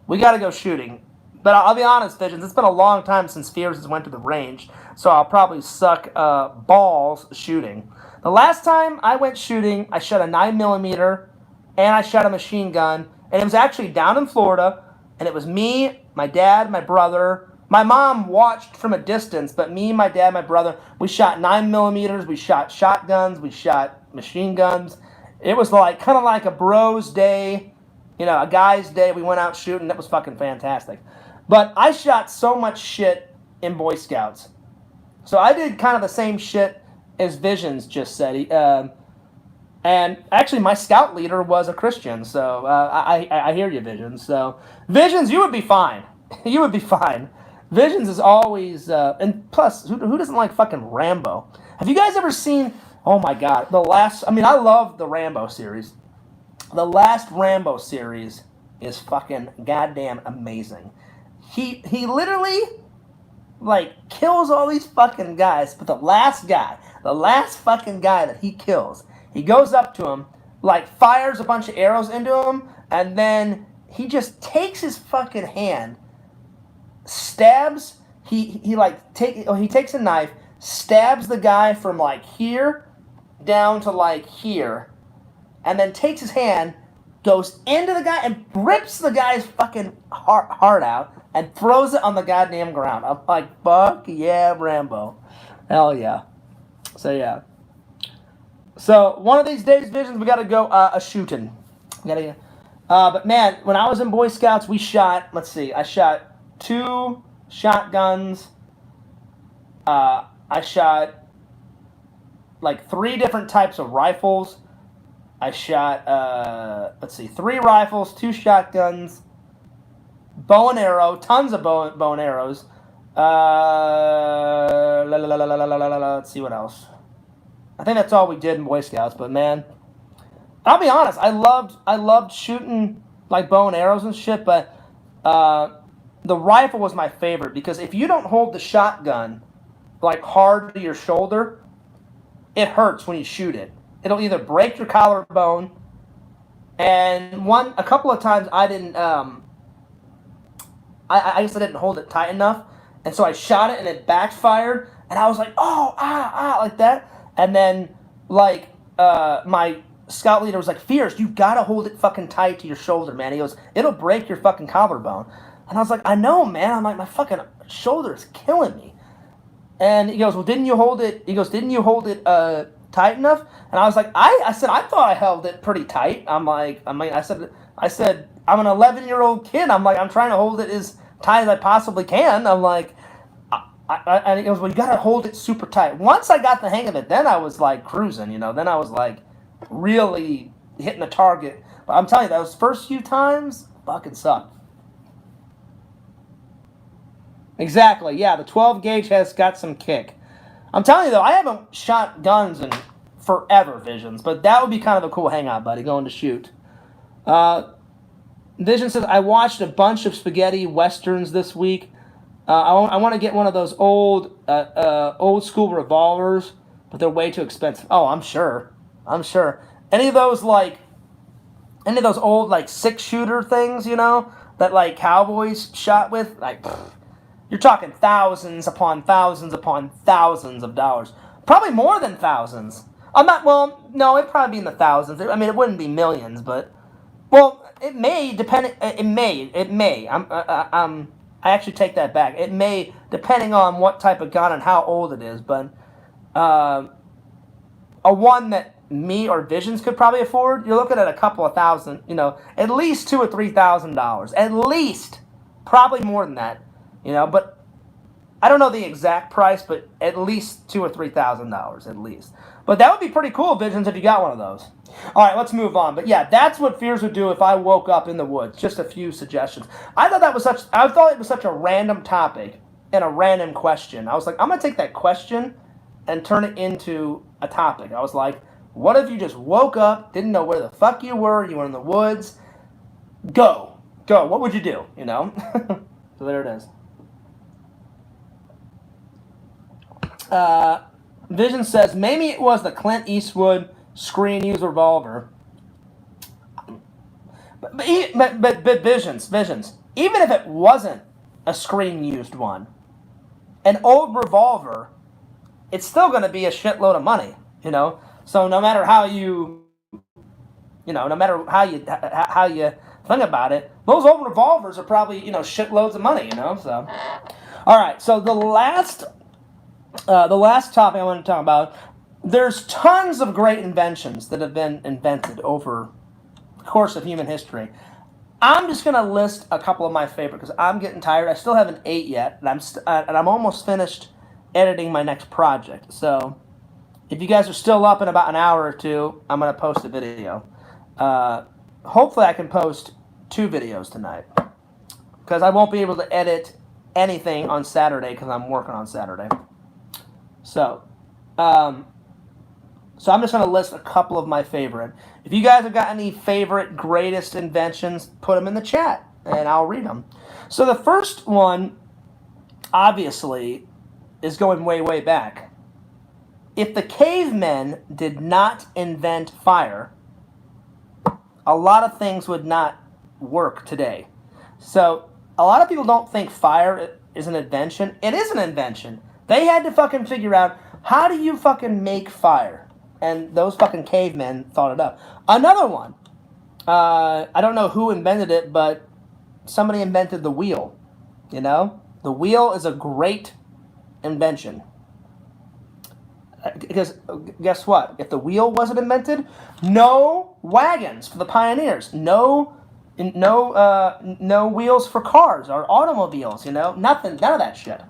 we gotta go shooting. But I'll be honest, Visions, it's been a long time since Fears has went to the range, so I'll probably suck balls shooting. The last time I went shooting, I shot a 9mm, and I shot a machine gun, and it was actually down in Florida, and it was me, my dad, my brother. My mom watched from a distance, but me, my dad, my brother, we shot 9mm, we shot shotguns, we shot machine guns. It was like kind of like a bros day, a guy's day. We went out shooting. That was fucking fantastic. But I shot so much shit in Boy Scouts. So I did kind of the same shit as Visions just said. And actually, my scout leader was a Christian. So I hear you, Visions. So Visions, you would be fine. You would be fine. Visions is always... and plus, who doesn't like fucking Rambo? Have you guys ever seen... Oh my god, I love the Rambo series. The last Rambo series is fucking goddamn amazing. He literally, like, kills all these fucking guys, but the last fucking guy that he kills, he goes up to him, like, fires a bunch of arrows into him, and then he just takes his fucking hand, stabs, he takes a knife, stabs the guy from, like, here down to like here, and then takes his hand, goes into the guy, and rips the guy's fucking heart out, and throws it on the goddamn ground. I'm like, fuck yeah, Rambo. Hell yeah. So yeah. So one of these days, Visions, we gotta go a shooting. But man, when I was in Boy Scouts, we shot, I shot 2 shotguns. I shot like 3 different types of rifles. I shot, 3 rifles, 2 shotguns, bow and arrow, tons of bow and arrows. Let's see what else. I think that's all we did in Boy Scouts, but man, I'll be honest, I loved shooting like bow and arrows and shit, but the rifle was my favorite, because if you don't hold the shotgun like hard to your shoulder, it hurts when you shoot it. It'll either break your collarbone, and a couple of times I didn't, I guess I didn't hold it tight enough, and so I shot it and it backfired, And I was like, oh, like that. And then, like, my scout leader was like, Fierce, you gotta hold it fucking tight to your shoulder, man. He goes, it'll break your fucking collarbone. And I was like, I know, man. I'm like, my fucking shoulder is killing me. And he goes, well, didn't you hold it? He goes, didn't you hold it tight enough? And I was like, I said, I thought I held it pretty tight. I said, I'm an 11-year-old kid. I'm like, I'm trying to hold it as tight as I possibly can. I'm like, and he goes, well, you got to hold it super tight. Once I got the hang of it, then I was like cruising, you know. Then I was like really hitting the target. But I'm telling you, those first few times fucking sucked. Exactly, yeah, the 12 gauge has got some kick. I'm telling you, though, I haven't shot guns in forever, Visions, but that would be kind of a cool hangout, buddy, going to shoot. Vision says, I watched a bunch of spaghetti westerns this week. I want to get one of those old school revolvers, but they're way too expensive. Oh, I'm sure. Any of those old, like, 6-shooter things, you know, that, like, cowboys shot with, like, pfft, you're talking thousands upon thousands upon thousands of dollars. Probably more than thousands. No, it'd probably be in the thousands. I mean, it wouldn't be millions, but, well, it may, depending, it may. I actually take that back. It may, depending on what type of gun and how old it is, but, a one that me or Visions could probably afford, you're looking at a couple of thousand, you know, at least $2,000 or $3,000. At least. Probably more than that. You know, but I don't know the exact price, but at least $2,000 or $3,000 at least. But that would be pretty cool, Visions, if you got one of those. All right, let's move on. But yeah, that's what Fears would do if I woke up in the woods. Just a few suggestions. I thought it was such a random topic and a random question. I was like, I'm gonna take that question and turn it into a topic. I was like, what if you just woke up, didn't know where the fuck you were in the woods? Go. What would you do? You know. So there it is. Vision says, maybe it was the Clint Eastwood screen-used revolver. But Visions, even if it wasn't a screen-used one, an old revolver, it's still going to be a shitload of money, you know? So no matter how you think about it, those old revolvers are probably, you know, shitloads of money, you know? So, all right, so the last topic I want to talk about, there's tons of great inventions that have been invented over the course of human history. I'm just going to list a couple of my favorite because I'm getting tired. I still haven't ate yet, and I'm almost finished editing my next project. So if you guys are still up in about an hour or two, I'm going to post a video. Hopefully I can post 2 videos tonight because I won't be able to edit anything on Saturday because I'm working on Saturday. So I'm just going to list a couple of my favorite. If you guys have got any favorite, greatest inventions, put them in the chat, and I'll read them. So the first one, obviously, is going way, way back. If the cavemen did not invent fire, a lot of things would not work today. So a lot of people don't think fire is an invention. It is an invention. They had to fucking figure out, how do you fucking make fire? And those fucking cavemen thought it up. Another one. I don't know who invented it, but somebody invented the wheel. You know? The wheel is a great invention. Because guess what? If the wheel wasn't invented, no wagons for the pioneers. No wheels for cars or automobiles, you know? Nothing. None of that shit.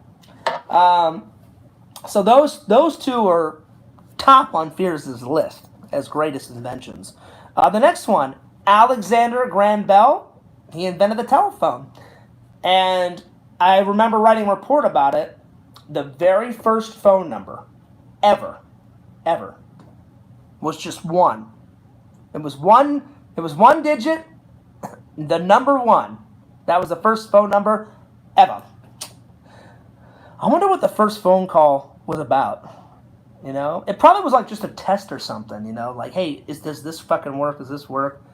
So those 2 are top on Fears' list as greatest inventions. The next one, Alexander Graham Bell, he invented the telephone. And I remember writing a report about it. The very first phone number ever, was just 1. It was one digit, the number 1. That was the first phone number ever. I wonder what the first phone call was about. You know, it probably was like just a test or something, you know, like, hey, does this fucking work? Does this work?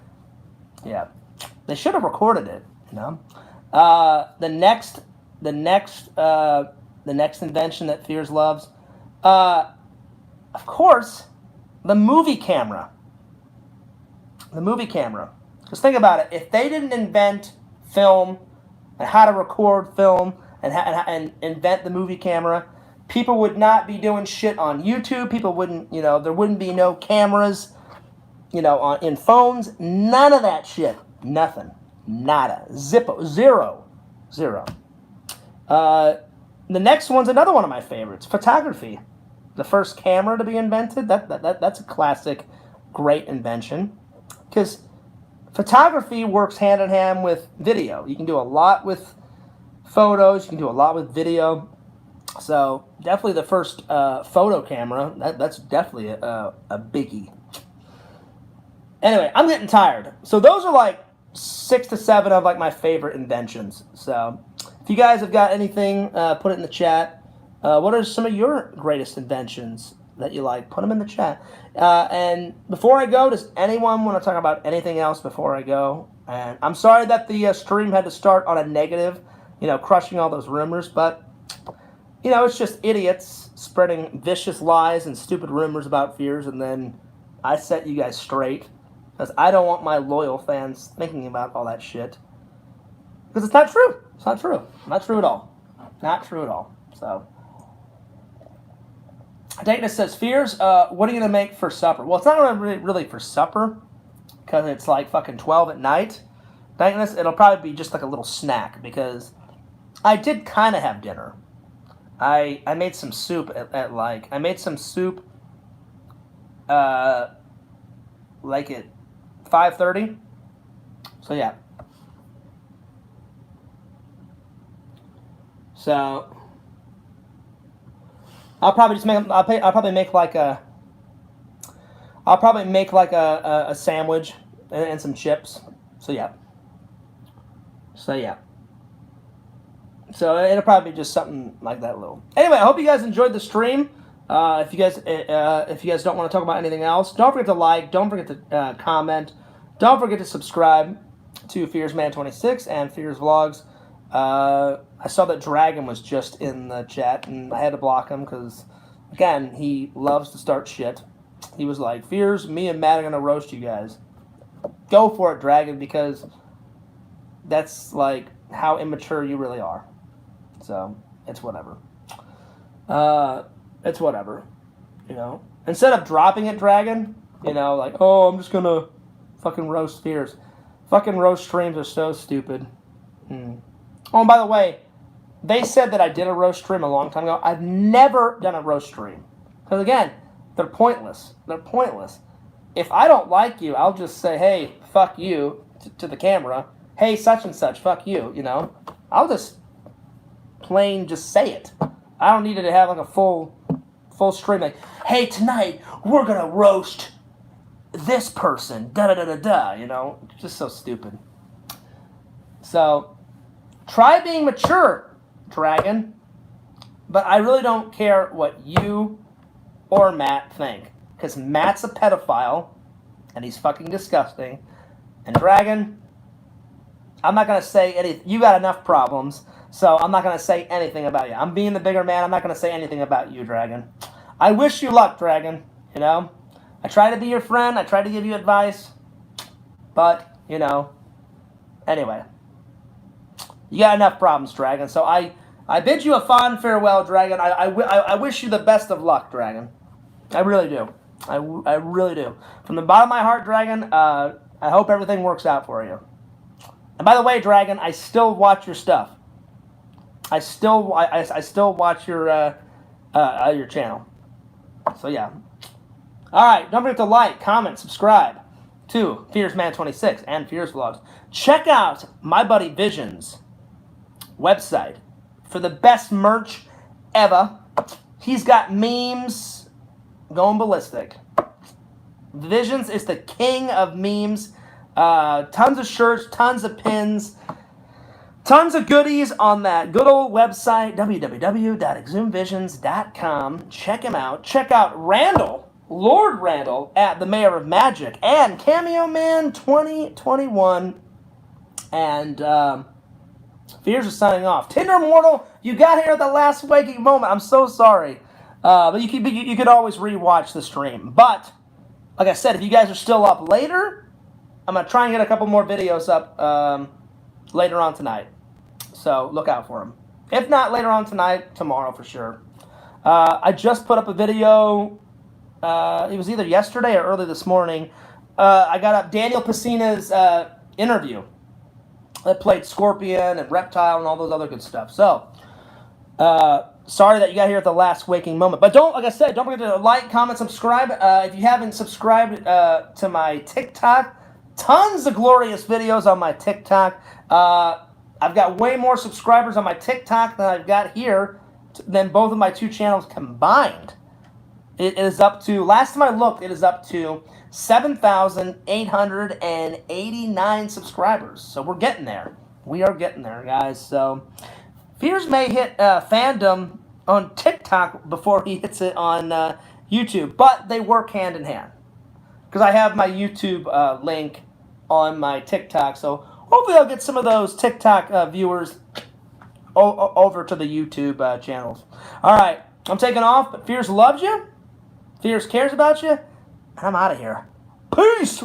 Yeah. They should have recorded it, you know. The next the next invention that Fears loves? Of course, the movie camera. The movie camera. Just think about it. If they didn't invent film and how to record film and invent the movie camera, people would not be doing shit on YouTube. People wouldn't, there wouldn't be no cameras, in phones. None of that shit. Nothing. Nada. Zippo. Zero. The next one's another one of my favorites. Photography. The first camera to be invented. That's a classic, great invention. Because photography works hand in hand with video. You can do a lot with photos. You can do a lot with video. So definitely the first photo camera. That's definitely a biggie. Anyway, I'm getting tired. So those are like 6 to 7 of like my favorite inventions. So if you guys have got anything, put it in the chat. What are some of your greatest inventions that you like? Put them in the chat. And before I go, does anyone want to talk about anything else before I go? And I'm sorry that the stream had to start on a negative, crushing all those rumors. But, it's just idiots spreading vicious lies and stupid rumors about Fears. And then I set you guys straight. Because I don't want my loyal fans thinking about all that shit. Because it's not true. It's not true. Not true at all. Not true at all. So, Dayton says, Fears, what are you going to make for supper? Well, it's not really for supper. Because it's like fucking 12 at night. Dayton, it'll probably be just like a little snack. Because I did kind of have dinner. I made some soup I made some soup like at 5:30. So yeah. So I'll probably make like a sandwich and some chips. So yeah. So it'll probably be just something like that little. Anyway, I hope you guys enjoyed the stream. If you guys don't want to talk about anything else, don't forget to like, don't forget to comment, don't forget to subscribe to FearsMan26 and Fears Vlogs. I saw that Dragon was just in the chat, and I had to block him because, again, he loves to start shit. He was like, Fears, me and Matt are going to roast you guys. Go for it, Dragon, because that's, like, how immature you really are. So, it's whatever. It's whatever. Instead of dropping it, Dragon, like, oh, I'm just going to fucking roast Fears. Fucking roast streams are so stupid. Oh, and by the way, they said that I did a roast stream a long time ago. I've never done a roast stream. Because, again, they're pointless. They're pointless. If I don't like you, I'll just say, hey, fuck you, to the camera. Hey, such and such, fuck you, I'll just plain just say it. I don't need it to have like a full stream like, hey, tonight we're going to roast this person, da-da-da-da-da, just so stupid. So, try being mature, Dragon, but I really don't care what you or Matt think, because Matt's a pedophile, and he's fucking disgusting, and Dragon, I'm not going to say anything. You got enough problems, so I'm not going to say anything about you. I'm being the bigger man. I'm not going to say anything about you, Dragon. I wish you luck, Dragon, I try to be your friend. I try to give you advice, but, anyway. You got enough problems, Dragon, so I bid you a fond farewell, Dragon. I wish you the best of luck, Dragon. I really do. I really do. From the bottom of my heart, Dragon, I hope everything works out for you. And by the way, Dragon, I still watch your stuff. I still watch your channel. So yeah. All right, don't forget to like, comment, subscribe to FearsMan26 and Fears Vlogs. Check out my buddy Vision's website for the best merch ever. He's got memes going ballistic. Visions is the king of memes. Tons of shirts, tons of pins, tons of goodies on that good old website, www.exhumvisions.com. Check him out. Check out Randall, Lord Randall, at the Mayor of Magic, and Cameo Man 2021. And Fears is signing off. Tinder Mortal, You got here at the last waking moment. I'm so sorry. But you could always rewatch the stream. But, like I said, if you guys are still up later, I'm going to try and get a couple more videos up later on tonight. So look out for them. If not later on tonight, tomorrow for sure. I just put up a video. It was either yesterday or early this morning. I got up Daniel Pesina's interview that played Scorpion and Reptile and all those other good stuff. So, sorry that you got here at the last waking moment. But like I said, don't forget to like, comment, subscribe. If you haven't subscribed to my TikTok, tons of glorious videos on my TikTok. I've got way more subscribers on my TikTok than I've got here, than both of my two channels combined. It is up to, last time I looked, it is up to 7,889 subscribers. So we're getting there. We are getting there, guys. So Fears may hit fandom on TikTok before he hits it on YouTube, but they work hand in hand. Because I have my YouTube link on my TikTok, so hopefully I'll get some of those TikTok viewers over to the YouTube channels. All right, I'm taking off, but Fears loves you. Fears cares about you. And I'm out of here. Peace.